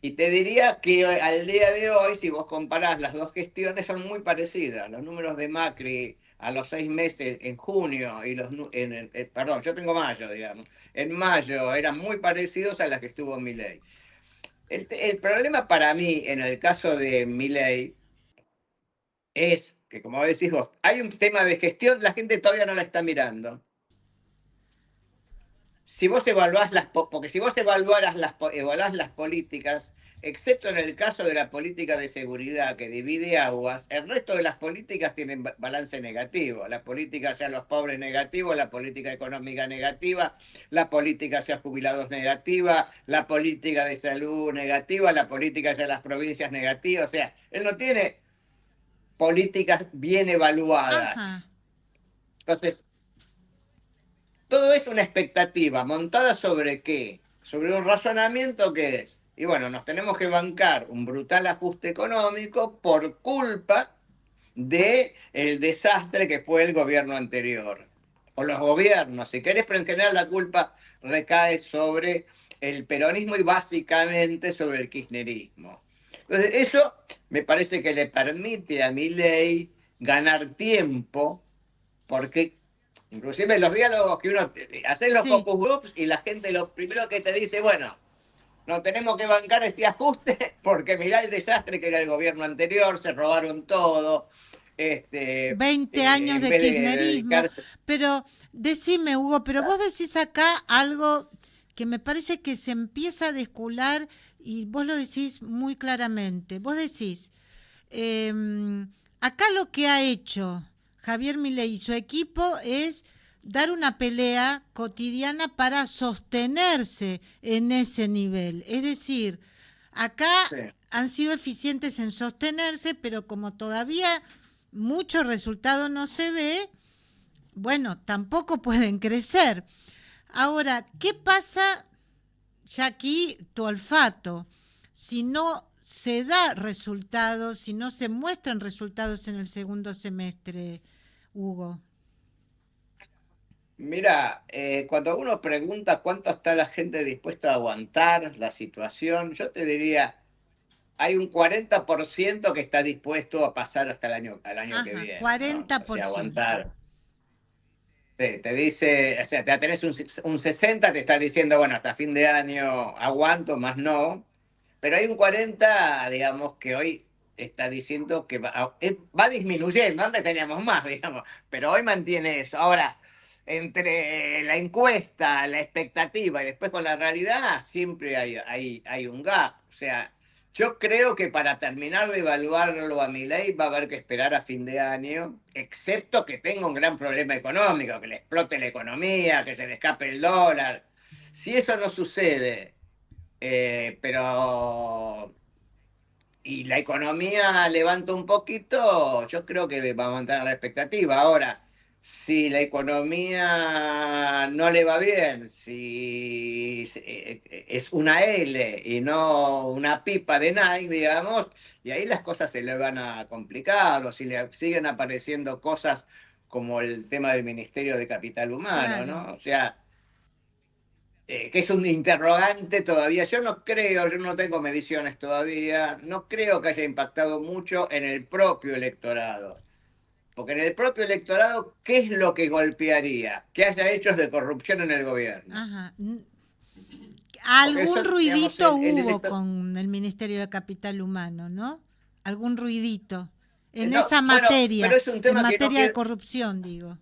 Y te diría que al día de hoy, si vos comparás las dos gestiones, son muy parecidas. Los números de Macri a los 6 meses en junio y perdón, yo tengo mayo, digamos, en mayo eran muy parecidos a las que estuvo Milei. El problema para mí en el caso de Milei es que, como decís vos, hay un tema de gestión, la gente todavía no la está mirando. Si vos evaluás porque si vos evaluás las políticas, excepto en el caso de la política de seguridad que divide aguas, el resto de las políticas tienen balance negativo. La política hacia los pobres negativo, la política económica negativa, la política hacia jubilados negativa, la política de salud negativa, la política hacia las provincias negativa. O sea, él no tiene políticas bien evaluadas.
Ajá.
Entonces, todo es una expectativa montada sobre qué, sobre un razonamiento que es, y bueno, nos tenemos que bancar un brutal ajuste económico por culpa del desastre que fue el gobierno anterior, o los gobiernos, si querés, pero en general la culpa recae sobre el peronismo y básicamente sobre el kirchnerismo. Entonces, eso me parece que le permite a Milei ganar tiempo, porque inclusive los diálogos que uno hace los focus groups y la gente lo primero que te dice, bueno, no tenemos que bancar este ajuste porque mirá el desastre que era el gobierno anterior, se robaron todo.
20 años de kirchnerismo. Pero decime, Hugo, pero vos decís acá algo que me parece que se empieza a descular y vos lo decís muy claramente. Vos decís, acá lo que ha hecho Javier Milei y su equipo es dar una pelea cotidiana para sostenerse en ese nivel. Es decir, acá han sido eficientes en sostenerse, pero como todavía mucho resultado no se ve, bueno, tampoco pueden crecer. Ahora, ¿qué pasa, ya aquí tu olfato, si no se da resultados, si no se muestran resultados en el segundo semestre, Hugo?
Mira, cuando uno pregunta cuánto está la gente dispuesta a aguantar la situación, yo te diría, hay un 40% que está dispuesto a pasar hasta al año que viene.
40%.
¿No? O sea, aguantar. Sí, te dice, o sea, te tenés un 60%, te está diciendo, bueno, hasta fin de año aguanto, más no. Pero hay un 40%, digamos, que hoy está diciendo que va disminuyendo. Antes teníamos más, digamos, pero hoy mantiene eso. Ahora, entre la encuesta, la expectativa y después con la realidad, siempre hay un gap. O sea, yo creo que para terminar de evaluarlo a Milei va a haber que esperar a fin de año, excepto que tenga un gran problema económico, que le explote la economía, que se le escape el dólar. Si eso no sucede, pero y la economía levanta un poquito, yo creo que va a mantener la expectativa. Ahora, si la economía no le va bien, si es una L y no una pipa de Nike, digamos, y ahí las cosas se le van a complicar, o si le siguen apareciendo cosas como el tema del Ministerio de Capital Humano, ¿no? O sea, que es un interrogante todavía. Yo no tengo mediciones todavía, no creo que haya impactado mucho en el propio electorado. Porque en el propio electorado, ¿qué es lo que golpearía? Que haya hechos de corrupción en el gobierno.
Ajá. Algún
eso,
ruidito
digamos,
hubo con el Ministerio de Capital Humano, ¿no? Algún ruidito en
no,
esa
bueno,
materia,
pero es un tema
en
que
materia de corrupción, digo.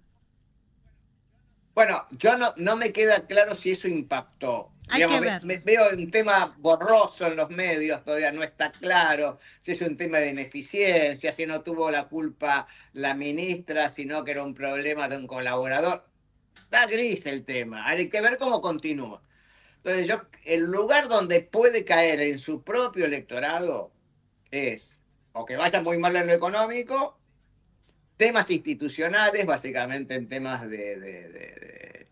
Bueno, yo no me queda claro si eso impactó.
Hay
Digamos,
que verlo.
veo un tema borroso en los medios, todavía no está claro si es un tema de ineficiencia, si no tuvo la culpa la ministra, sino que era un problema de un colaborador. Está gris el tema, hay que ver cómo continúa. Entonces, el lugar donde puede caer en su propio electorado es o que vaya muy mal en lo económico, temas institucionales, básicamente en temas del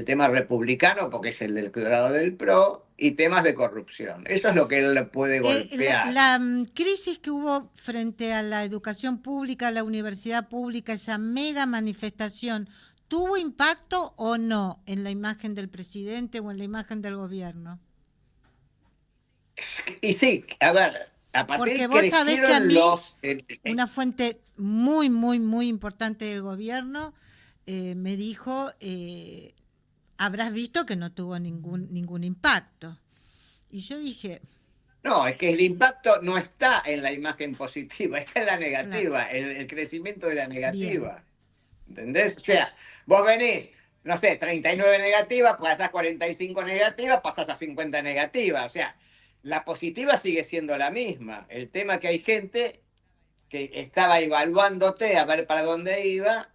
tema republicano, porque es el electorado del PRO, y temas de corrupción. Eso es lo que él le puede golpear.
La crisis que hubo frente a la educación pública, a la universidad pública, esa mega manifestación, ¿tuvo impacto o no en la imagen del presidente o en la imagen del gobierno?
Y sí, a ver, A partir
Porque vos sabés que a
crecieron
mí,
los...
una fuente muy, muy, muy importante del gobierno me dijo, habrás visto que no tuvo ningún impacto. Y yo dije,
No, es que el impacto no está en la imagen positiva, está en la
claro,
negativa, el crecimiento de la
bien,
negativa. ¿Entendés? O sea, vos venís, no sé, 39 negativas, pasás 45 negativas, pasás a 50 negativas. O sea, la positiva sigue siendo la misma. El tema es que hay gente que estaba evaluándote a ver para dónde iba.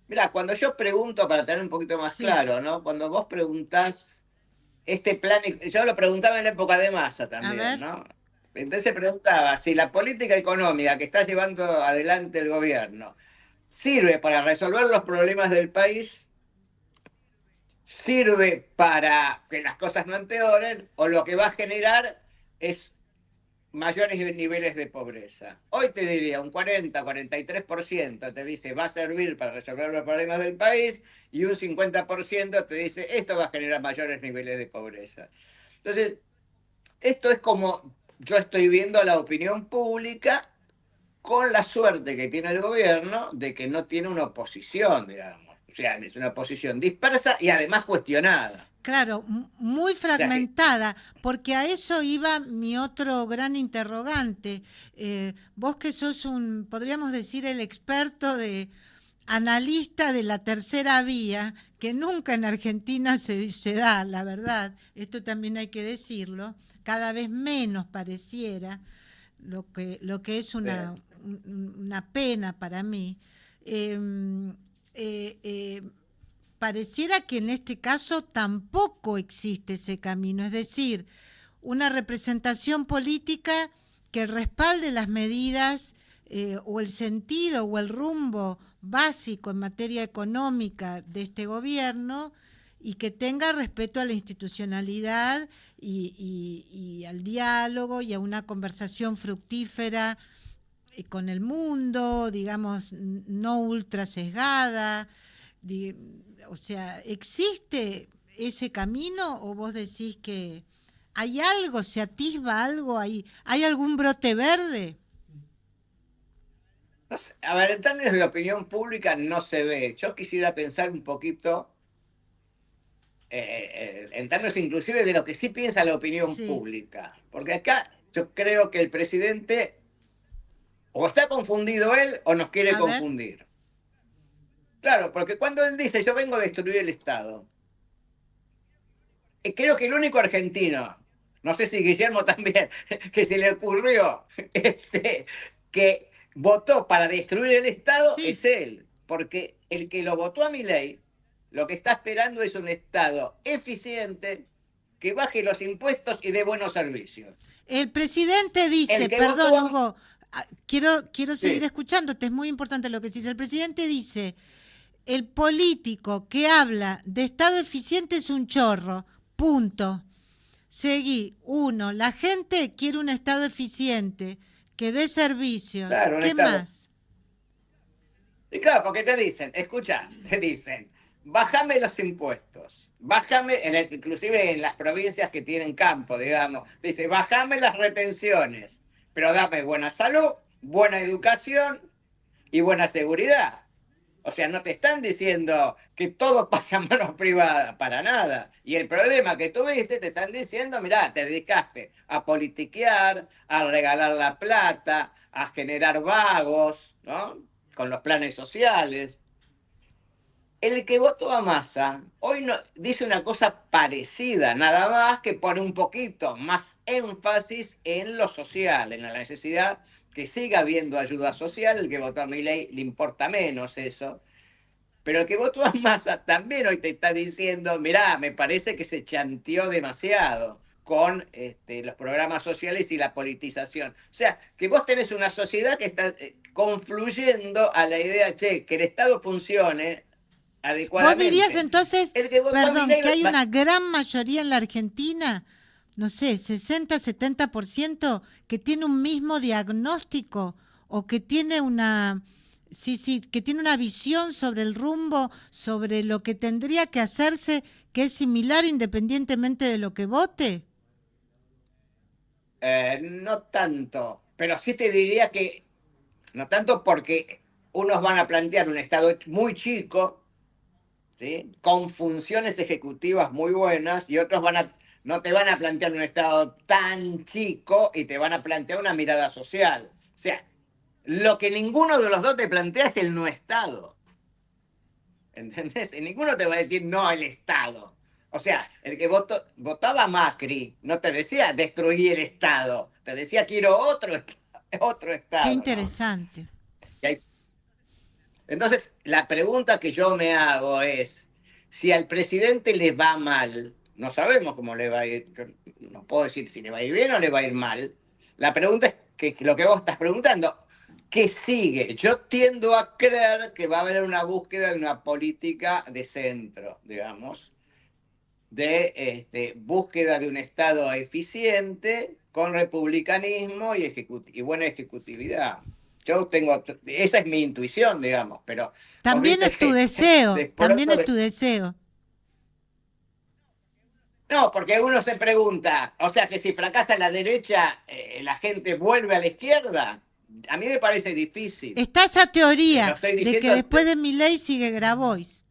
Mira, cuando yo pregunto, para tener un poquito más
sí,
claro, ¿no? Cuando vos preguntás este plan, yo lo preguntaba en la época de Massa
a
también,
ver,
¿no? Entonces preguntaba si la política económica que está llevando adelante el gobierno sirve para resolver los problemas del país, sirve para que las cosas no empeoren, o lo que va a generar es mayores niveles de pobreza. Hoy te diría un 40-43% te dice va a servir para resolver los problemas del país y un 50% te dice esto va a generar mayores niveles de pobreza. Entonces, esto es como yo estoy viendo la opinión pública con la suerte que tiene el gobierno de que no tiene una oposición, digamos. O sea, es una oposición dispersa y además cuestionada.
claro, muy
O sea que,
fragmentada, porque a eso iba mi otro gran interrogante. Vos que sos podríamos decir, el experto de analista de la tercera vía, que nunca en Argentina se da, la verdad, esto también hay que decirlo, cada vez menos pareciera, lo que es una pena para mí. Eh, eh, eh, Pareciera que en este caso tampoco existe ese camino, es decir, una representación política que respalde las medidas o el sentido o el rumbo básico en materia económica de este gobierno y que tenga respeto a la institucionalidad y al diálogo y a una conversación fructífera con el mundo, digamos, no ultra sesgada. O sea, ¿existe ese camino o vos decís que hay algo, se atisba algo, hay algún brote verde?
no sé, a ver, en términos de opinión pública no se ve. Yo quisiera pensar un poquito, en términos inclusive de lo que sí piensa la opinión
Sí,
pública. Porque acá yo creo que el presidente o está confundido él o nos quiere
a ver,
confundir. Claro, porque cuando él dice yo vengo a destruir el Estado, creo que el único argentino, no sé si Guillermo también, que se le ocurrió que votó para destruir el Estado
sí.
es él, porque el que lo votó a Milei lo que está esperando es un Estado eficiente que baje los impuestos y dé buenos servicios.
El presidente
El
dice,
que votó
perdón
a...
Hugo, quiero seguir
Sí,
escuchándote, es muy importante lo que dice. El presidente dice, el político que habla de Estado eficiente es un chorro, punto. Seguí, uno, la gente quiere un Estado eficiente, que dé servicios.
claro, un
¿Qué
Estado.
más?
Y claro, porque te dicen, escucha, te dicen, bájame los impuestos, bájame, inclusive en las provincias que tienen campo, digamos, dice, bájame las retenciones, pero dame buena salud, buena educación y buena seguridad. O sea, no te están diciendo que todo pasa a manos privadas, para nada. Y el problema que tuviste, te están diciendo, mirá, te dedicaste a politiquear, a regalar la plata, a generar vagos, ¿no? Con los planes sociales. El que votó a Massa hoy no, dice una cosa parecida, nada más que pone un poquito más énfasis en lo social, en la necesidad que siga habiendo ayuda social. El que votó a Milei le importa menos eso. Pero el que votó a Massa también hoy te está diciendo, mirá, me parece que se chanteó demasiado con los programas sociales y la politización. O sea, que vos tenés una sociedad que está confluyendo a la idea, che, que el Estado funcione
¿Vos dirías
adecuadamente.
entonces,
El que votó a
perdón,
Milei
que hay una gran mayoría en la Argentina, no sé, 60-70%, que tiene un mismo diagnóstico o que tiene sí, que tiene una visión sobre el rumbo, sobre lo que tendría que hacerse, que es similar independientemente de lo que vote?
No tanto, pero sí te diría que no tanto porque unos van a plantear un Estado muy chico, ¿sí? Con funciones ejecutivas muy buenas, y otros no te van a plantear un Estado tan chico y te van a plantear una mirada social. O sea, lo que ninguno de los dos te plantea es el no Estado. ¿Entendés? Y ninguno te va a decir no al Estado. O sea, el que votaba Macri no te decía destruir el Estado, te decía quiero otro
Qué
Estado, ¿no?
interesante.
Entonces, la pregunta que yo me hago es, si al presidente le va mal, no sabemos cómo le va a ir, yo no puedo decir si le va a ir bien o le va a ir mal. La pregunta es que lo que vos estás preguntando, ¿qué sigue? Yo tiendo a creer que va a haber una búsqueda de una política de centro, digamos, de búsqueda de un Estado eficiente con republicanismo y buena ejecutividad. Esa es mi intuición, digamos, pero
También es tu deseo, también es tu
de,
deseo.
no, porque uno se pregunta, o sea que si fracasa la derecha, la gente vuelve a la izquierda. A mí me parece difícil.
Está esa
No
teoría
estoy
de que
diciendo,
después de Milei sigue Grabois.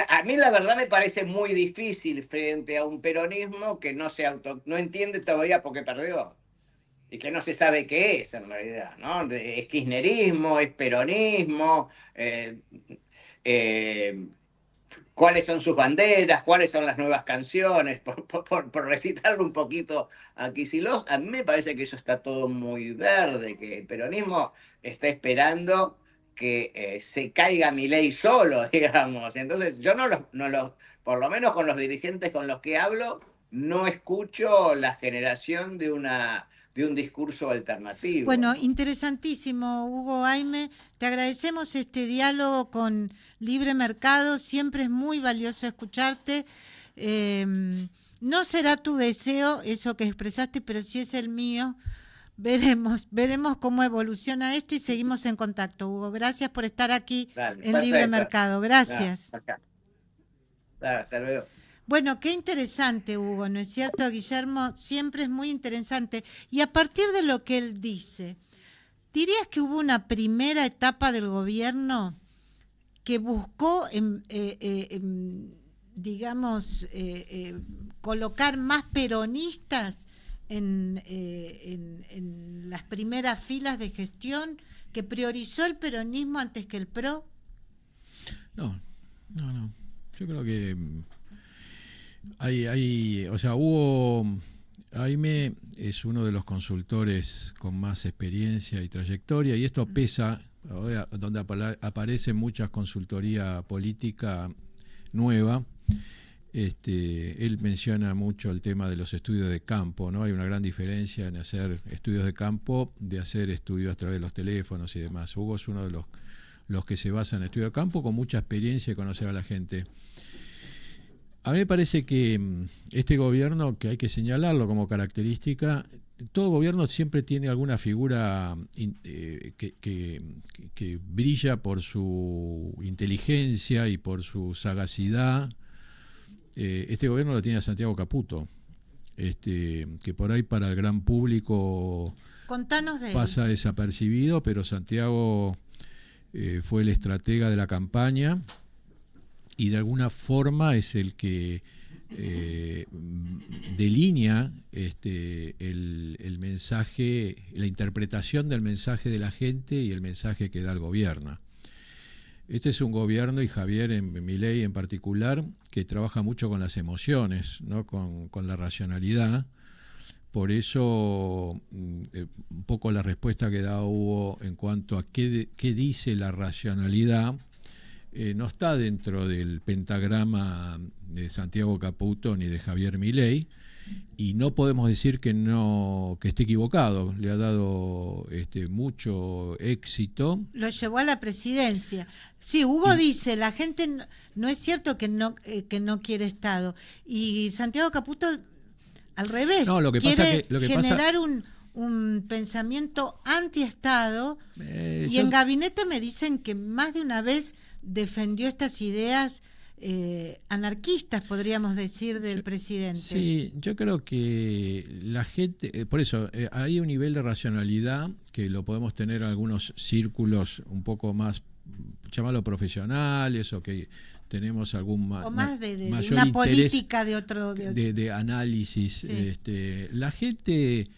a mí la verdad me parece muy difícil frente a un peronismo que no entiende todavía por qué perdió. Y que no se sabe qué es en realidad, ¿no? Es kirchnerismo, es peronismo, eh, cuáles son sus banderas, cuáles son las nuevas canciones, por recitarlo un poquito a Kicillof, a mí me parece que eso está todo muy verde, que el peronismo está esperando que se caiga Milei solo, digamos. Entonces yo por lo menos con los dirigentes con los que hablo, no escucho la generación de un discurso alternativo,
Bueno,
¿no?
interesantísimo, Hugo Aime. Te agradecemos este diálogo con Libre Mercado. Siempre es muy valioso escucharte. Eh, no será tu deseo eso que expresaste, pero sí es el mío. Veremos cómo evoluciona esto y seguimos en contacto, Hugo. Gracias por estar aquí
Dale,
en Libre
perfecto.
Mercado.
Nada,
Gracias.
hasta luego.
Bueno, qué interesante, Hugo, ¿no es cierto, Guillermo? Siempre es muy interesante. Y a partir de lo que él dice, ¿dirías que hubo una primera etapa del gobierno que buscó, digamos, colocar más peronistas en las primeras filas de gestión, que priorizó el peronismo antes que el PRO?
No. Yo creo que o sea, Hugo Aime es uno de los consultores con más experiencia y trayectoria, y esto pesa, donde aparece mucha consultoría política nueva. Él menciona mucho el tema de los estudios de campo, ¿no? Hay una gran diferencia en hacer estudios de campo de hacer estudios a través de los teléfonos y demás. Hugo es uno de los que se basa en estudio de campo, con mucha experiencia y conocer a la gente. A mí me parece que este gobierno, que hay que señalarlo como característica, todo gobierno siempre tiene alguna figura que brilla por su inteligencia y por su sagacidad. Este gobierno lo tiene a Santiago Caputo, que por ahí para el gran público
Contanos de él.
pasa desapercibido, pero Santiago fue el estratega de la campaña y de alguna forma es el que delinea el mensaje, la interpretación del mensaje de la gente y el mensaje que da el gobierno. Este es un gobierno, y Javier Milei en particular, que trabaja mucho con las emociones, ¿no? con la racionalidad. Por eso, un poco la respuesta que da Hugo en cuanto a qué dice la racionalidad, no está dentro del pentagrama de Santiago Caputo ni de Javier Milei, y no podemos decir que esté equivocado. Le ha dado mucho éxito.
Lo llevó a la presidencia. Sí, Hugo dice, la gente no es cierto que no quiere Estado. Y Santiago Caputo, al revés,
No, lo que
quiere
pasa
generar un pensamiento anti-Estado. Y en gabinete me dicen que más de una vez defendió estas ideas anarquistas, podríamos decir, del presidente.
Sí, yo creo que la gente, por eso, hay un nivel de racionalidad que lo podemos tener en algunos círculos un poco más, llamarlo profesionales, o que tenemos algún
o más de
mayor
una
interés
política de otro...
de análisis.
Sí.
La gente,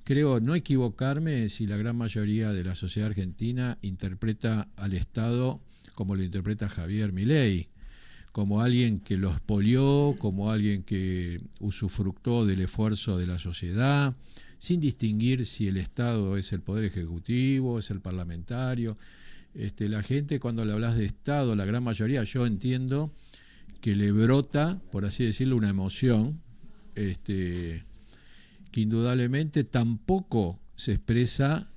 creo no equivocarme si la gran mayoría de la sociedad argentina interpreta al Estado como lo interpreta Javier Milei, como alguien que lo expolió, como alguien que usufructó del esfuerzo de la sociedad, sin distinguir si el Estado es el Poder Ejecutivo, es el parlamentario. La gente, cuando le hablas de Estado, la gran mayoría, yo entiendo que le brota, por así decirlo, una emoción, que indudablemente tampoco se expresa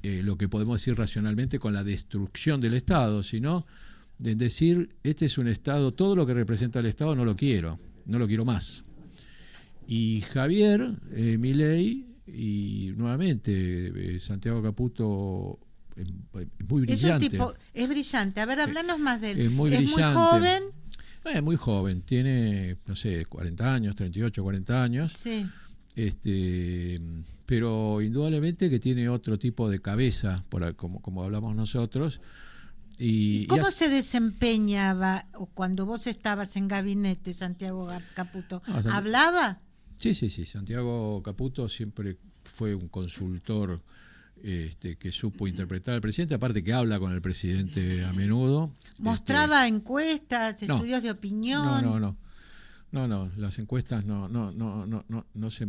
lo que podemos decir racionalmente con la destrucción del Estado, sino de decir, este es un Estado, todo lo que representa el Estado no lo quiero más. Y Javier Milei, y nuevamente Santiago Caputo, es muy brillante.
Es brillante. A ver, háblanos más de él.
Es muy brillante.
Muy joven.
Muy joven, tiene, no sé, 40 años, 38, 40 años.
Sí.
Pero indudablemente que tiene otro tipo de cabeza, como hablamos nosotros.
¿Y cómo se desempeñaba cuando vos estabas en gabinete, Santiago Caputo? ¿Hablaba?
Sí. Santiago Caputo siempre fue un consultor que supo interpretar al presidente, aparte que habla con el presidente a menudo.
¿Mostraba encuestas, estudios de opinión?
No, las encuestas no nos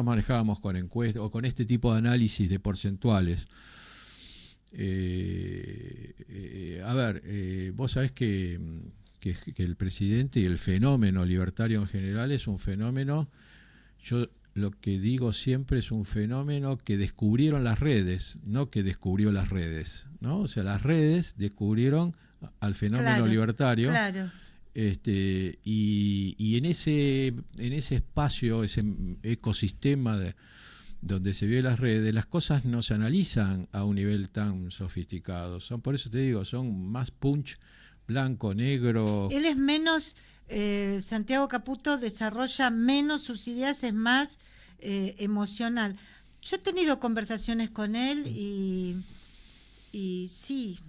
manejábamos con encuestas o con este tipo de análisis de porcentuales. Vos sabés que el presidente y el fenómeno libertario en general es un fenómeno, yo lo que digo siempre es un fenómeno que descubrieron las redes, no que descubrió las redes, ¿no? O sea, las redes descubrieron al fenómeno libertario.
Claro.
Y en ese espacio, ese ecosistema donde se ve las redes, las cosas no se analizan a un nivel tan sofisticado. Por eso te digo, son más punch, blanco, negro.
Él es menos, Santiago Caputo desarrolla menos sus ideas, es más emocional. Yo he tenido conversaciones con él y sí,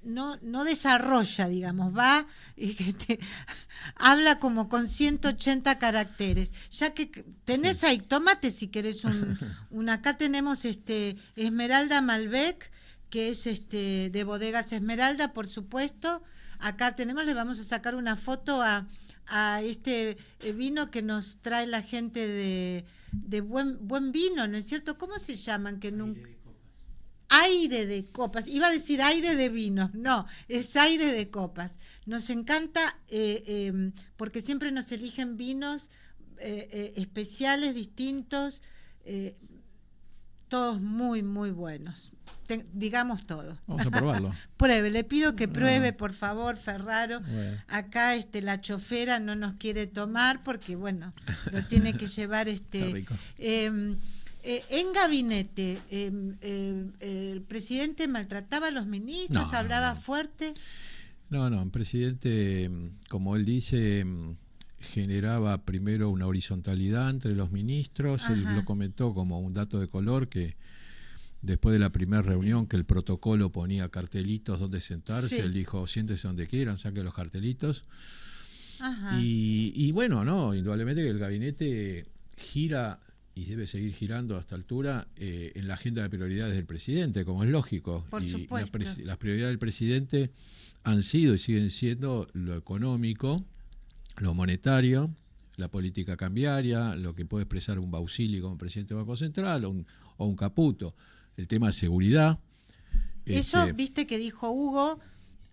no desarrolla, digamos, va y habla como con 180 caracteres. Ya que tenés ahí, tómate si querés acá tenemos Esmeralda Malbec, que es de Bodegas Esmeralda, por supuesto. Acá tenemos, le vamos a sacar una foto a este vino que nos trae la gente de buen vino, ¿no es cierto? ¿Cómo se llaman? Que nunca... Aire de copas, iba a decir aire de vinos, no, es aire de copas. Nos encanta porque siempre nos eligen vinos especiales, distintos, todos muy, muy buenos. Digamos todo.
Vamos a probarlo.
Pruebe, le pido que pruebe, por favor, Ferraro.
Bueno.
Acá la chofera no nos quiere tomar porque, bueno, lo tiene que llevar
Está rico.
En gabinete, ¿el presidente maltrataba a los ministros? ¿Hablaba fuerte?
No, el presidente, como él dice, generaba primero una horizontalidad entre los ministros. Ajá. Él lo comentó como un dato de color que después de la primera reunión que el protocolo ponía cartelitos donde sentarse, sí. Él dijo, siéntese donde quieran, saquen los cartelitos. Ajá. Y bueno, indudablemente que el gabinete gira y debe seguir girando a esta altura en la agenda de prioridades del presidente, como es lógico.
Por supuesto.
Las prioridades del presidente han sido y siguen siendo lo económico, lo monetario, la política cambiaria, lo que puede expresar un Bausili como presidente del Banco Central o un Caputo, el tema de seguridad.
Eso, viste que dijo Hugo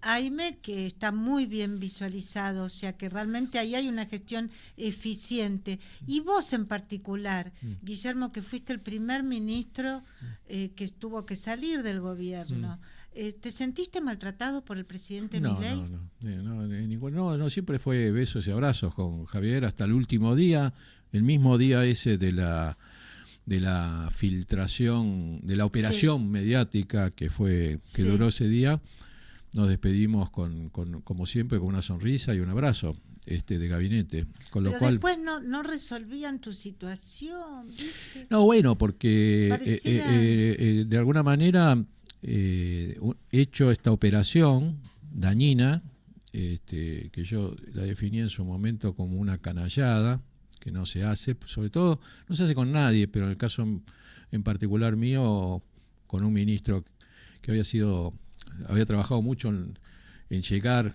Aime, que está muy bien visualizado, o sea que realmente ahí hay una gestión eficiente. Y vos en particular, Guillermo, que fuiste el primer ministro que tuvo que salir del gobierno, ¿te sentiste maltratado por el presidente Milei?
No, siempre fue besos y abrazos con Javier hasta el último día, el mismo día ese de la filtración, de la operación mediática que duró ese día. nos despedimos como siempre, con una sonrisa y un abrazo de gabinete. Con lo
Pero
cual,
después no resolvían tu situación, ¿viste?
no, bueno, porque
Parecía-
de alguna manera, hecho esta operación dañina, que yo la definí en su momento como una canallada, que no se hace, sobre todo, no se hace con nadie, pero en el caso en particular mío, con un ministro que había trabajado mucho en llegar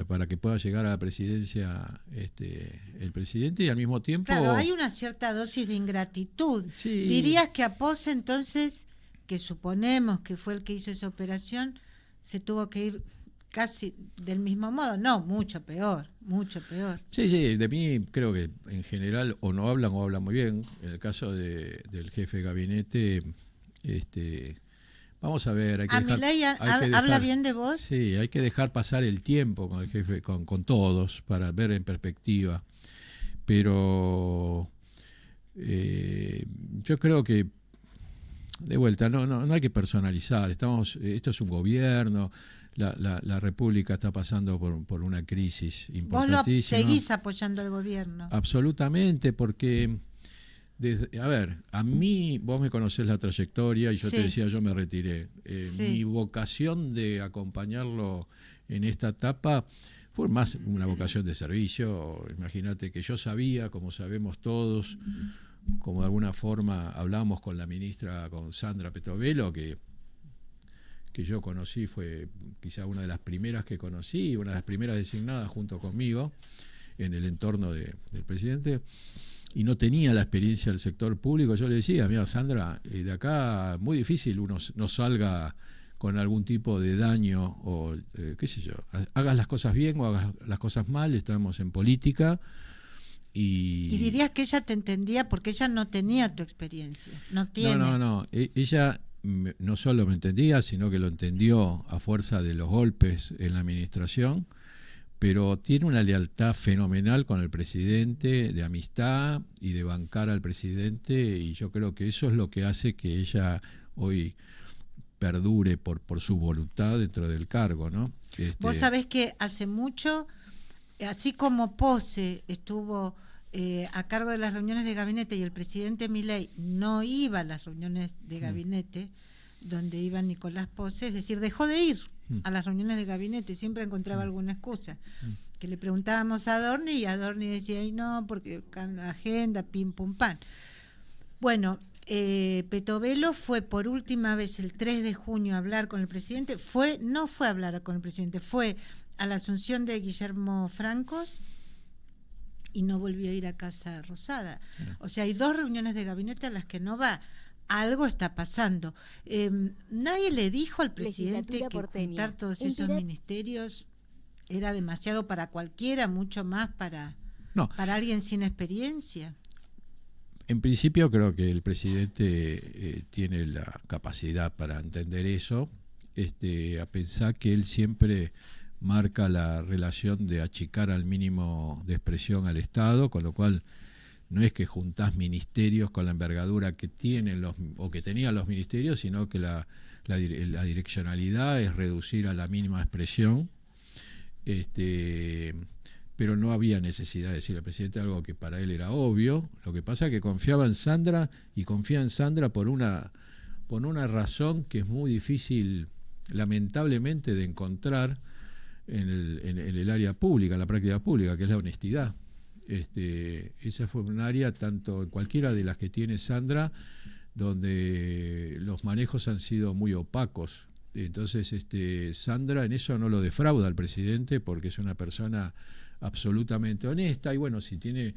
para que pueda llegar a la presidencia el presidente, y al mismo tiempo...
Claro, hay una cierta dosis de ingratitud.
Sí.
Dirías que a Pose entonces, que suponemos que fue el que hizo esa operación, se tuvo que ir casi del mismo modo. No, mucho peor, mucho peor.
Sí, sí, de mí creo que en general o no hablan o hablan muy bien. En el caso del jefe de gabinete, vamos a ver, hay que
Milei habla bien de vos.
Sí, hay que dejar pasar el tiempo con el jefe, con todos, para ver en perspectiva. Pero yo creo que, de vuelta, no hay que personalizar. Esto es un gobierno. La República está pasando por una crisis importantísima.
Vos seguís apoyando al gobierno.
Absolutamente, porque, a mí, vos me conocés la trayectoria y yo te decía, yo me retiré. Mi vocación de acompañarlo en esta etapa fue más una vocación de servicio. Imagínate que yo sabía, como sabemos todos, como de alguna forma hablábamos con la ministra, con Sandra Petovelo, que yo conocí, fue quizá una de las primeras que conocí, una de las primeras designadas junto conmigo en el entorno del presidente, y no tenía la experiencia del sector público. Yo le decía, mira, Sandra, de acá muy difícil uno no salga con algún tipo de daño o qué sé yo, hagas las cosas bien o hagas las cosas mal, estamos en política. Y
dirías que ella te entendía porque ella no tenía tu experiencia, no tiene.
No, ella no solo me entendía, sino que lo entendió a fuerza de los golpes en la administración, pero tiene una lealtad fenomenal con el presidente, de amistad y de bancar al presidente, y yo creo que eso es lo que hace que ella hoy perdure por su voluntad dentro del cargo, ¿no?
Vos sabés que hace mucho, así como Pose estuvo a cargo de las reuniones de gabinete y el presidente Milei no iba a las reuniones de gabinete donde iba Nicolás Pose, es decir, dejó de ir a las reuniones de gabinete y siempre encontraba alguna excusa. Que le preguntábamos a Adorni y Adorni decía, ay no, porque agenda, pim pum pan. Bueno, Petovelo fue por última vez el 3 de junio a hablar con el presidente, no fue a hablar con el presidente, fue a la asunción de Guillermo Francos y no volvió a ir a Casa Rosada. O sea, hay 2 reuniones de gabinete a las que no va. Algo está pasando. Nadie le dijo al presidente que juntar todos esos ministerios era demasiado para cualquiera, mucho más para alguien sin experiencia.
En principio creo que el presidente tiene la capacidad para entender eso, a pensar que él siempre marca la relación de achicar al mínimo de expresión al Estado, con lo cual no es que juntás ministerios con la envergadura que tienen o que tenían los ministerios, sino que la direccionalidad es reducir a la mínima expresión. Pero no había necesidad de decirle al presidente algo que para él era obvio. Lo que pasa es que confiaba en Sandra, y confía en Sandra por una razón que es muy difícil, lamentablemente, de encontrar en el área pública, en la práctica pública, que es la honestidad. Esa fue un área, tanto en cualquiera de las que tiene Sandra, donde los manejos han sido muy opacos. Entonces, Sandra en eso no lo defrauda al presidente, porque es una persona absolutamente honesta, y bueno, si tiene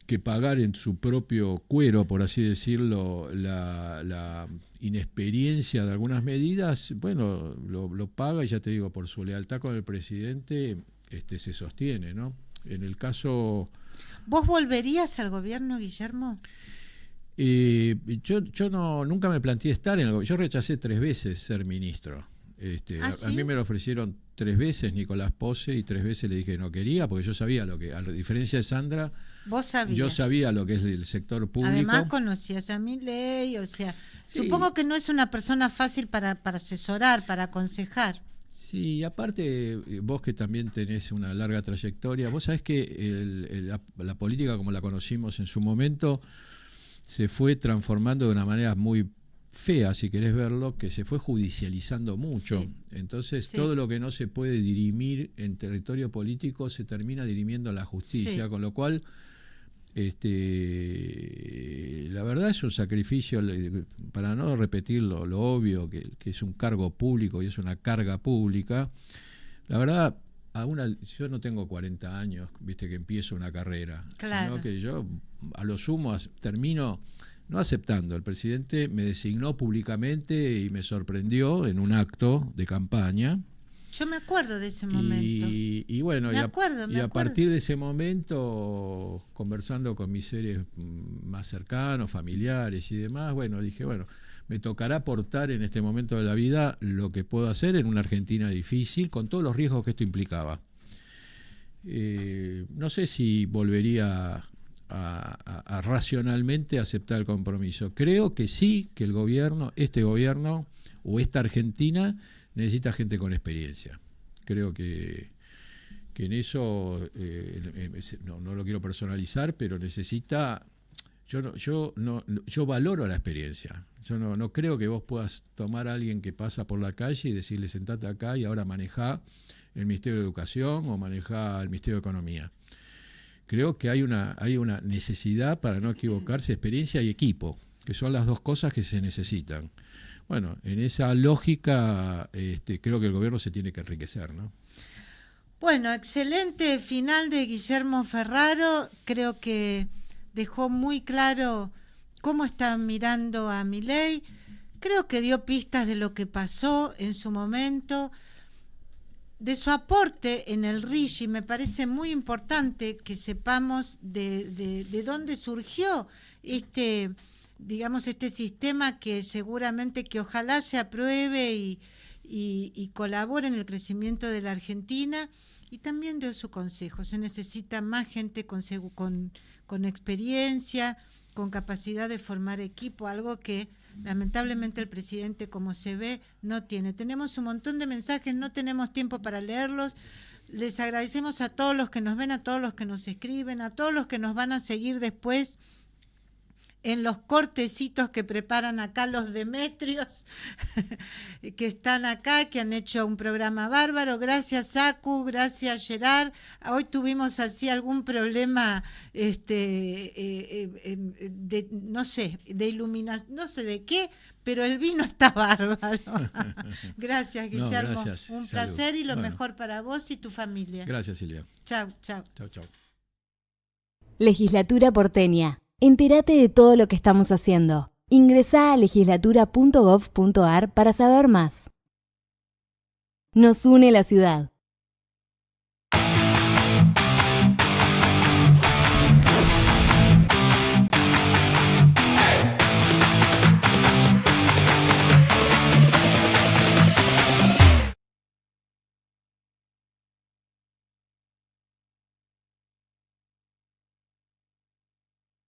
que pagar en su propio cuero, por así decirlo, la inexperiencia de algunas medidas, bueno, lo paga, y ya te digo, por su lealtad con el presidente se sostiene, ¿no? En el caso...
¿Vos volverías al gobierno, Guillermo?
Yo nunca me planteé estar en el gobierno. Yo rechacé 3 veces ser ministro.
¿Sí?
A mí me lo ofrecieron 3 veces Nicolás Pose, y 3 veces le dije que no quería, porque yo sabía lo que, a diferencia de Sandra,
¿Vos sabías?
Yo sabía lo que es el sector público.
Además conocías a Milei, o sea,
sí.
Supongo que no es una persona fácil para asesorar, para aconsejar.
Sí, aparte vos que también tenés una larga trayectoria, vos sabés que la política como la conocimos en su momento se fue transformando de una manera muy fea, si querés verlo, que se fue judicializando mucho.
Sí.
Entonces
Sí.
todo lo que no se puede dirimir en territorio político se termina dirimiendo en la justicia,
Sí.
con lo cual la verdad es un sacrificio, para no repetir lo obvio, que es un cargo público y es una carga pública. La verdad, yo no tengo 40 años, viste, que empiezo una carrera,
Claro.
sino que yo a lo sumo termino no aceptando. El presidente me designó públicamente y me sorprendió en un acto de campaña.
Yo me acuerdo de ese momento.
Y bueno,
me acuerdo.
A partir de ese momento, conversando con mis seres más cercanos, familiares y demás, bueno, dije, bueno, me tocará aportar en este momento de la vida lo que puedo hacer en una Argentina difícil, con todos los riesgos que esto implicaba. No sé si volvería a racionalmente aceptar el compromiso. Creo que sí, que el gobierno, este gobierno o esta Argentina necesita gente con experiencia. Creo que en eso, no lo quiero personalizar, pero necesita... Yo valoro la experiencia. Yo no creo que vos puedas tomar a alguien que pasa por la calle y decirle sentate acá y ahora manejá el Ministerio de Educación o manejá el Ministerio de Economía. Creo que hay una necesidad, para no equivocarse, experiencia y equipo, que son las dos cosas que se necesitan. Bueno, en esa lógica creo que el gobierno se tiene que enriquecer, ¿no?
Bueno, excelente final de Guillermo Ferraro. Creo que dejó muy claro cómo está mirando a Milei. Creo que dio pistas de lo que pasó en su momento, de su aporte en el RIGI. Me parece muy importante que sepamos de dónde surgió digamos, este sistema que seguramente, que ojalá se apruebe y colabore en el crecimiento de la Argentina, y también dio su consejo. Se necesita más gente con experiencia, con capacidad de formar equipo, algo que lamentablemente el presidente, como se ve, no tiene. Tenemos un montón de mensajes, no tenemos tiempo para leerlos. Les agradecemos a todos los que nos ven, a todos los que nos escriben, a todos los que nos van a seguir después en los cortecitos que preparan acá los Demetrios, que están acá, que han hecho un programa bárbaro. Gracias, Saku, gracias, Gerard. Hoy tuvimos así algún problema no sé, de iluminación, no sé de qué, pero el vino está bárbaro. Gracias, Guillermo.
No, gracias.
Un
Salud.
placer y lo
Bueno.
mejor para vos y tu familia.
Gracias, Silvia.
Chau, chau.
Chau, chau.
Legislatura porteña. Entérate de todo lo que estamos haciendo. Ingresá a legislatura.gov.ar para saber más. Nos une la ciudad.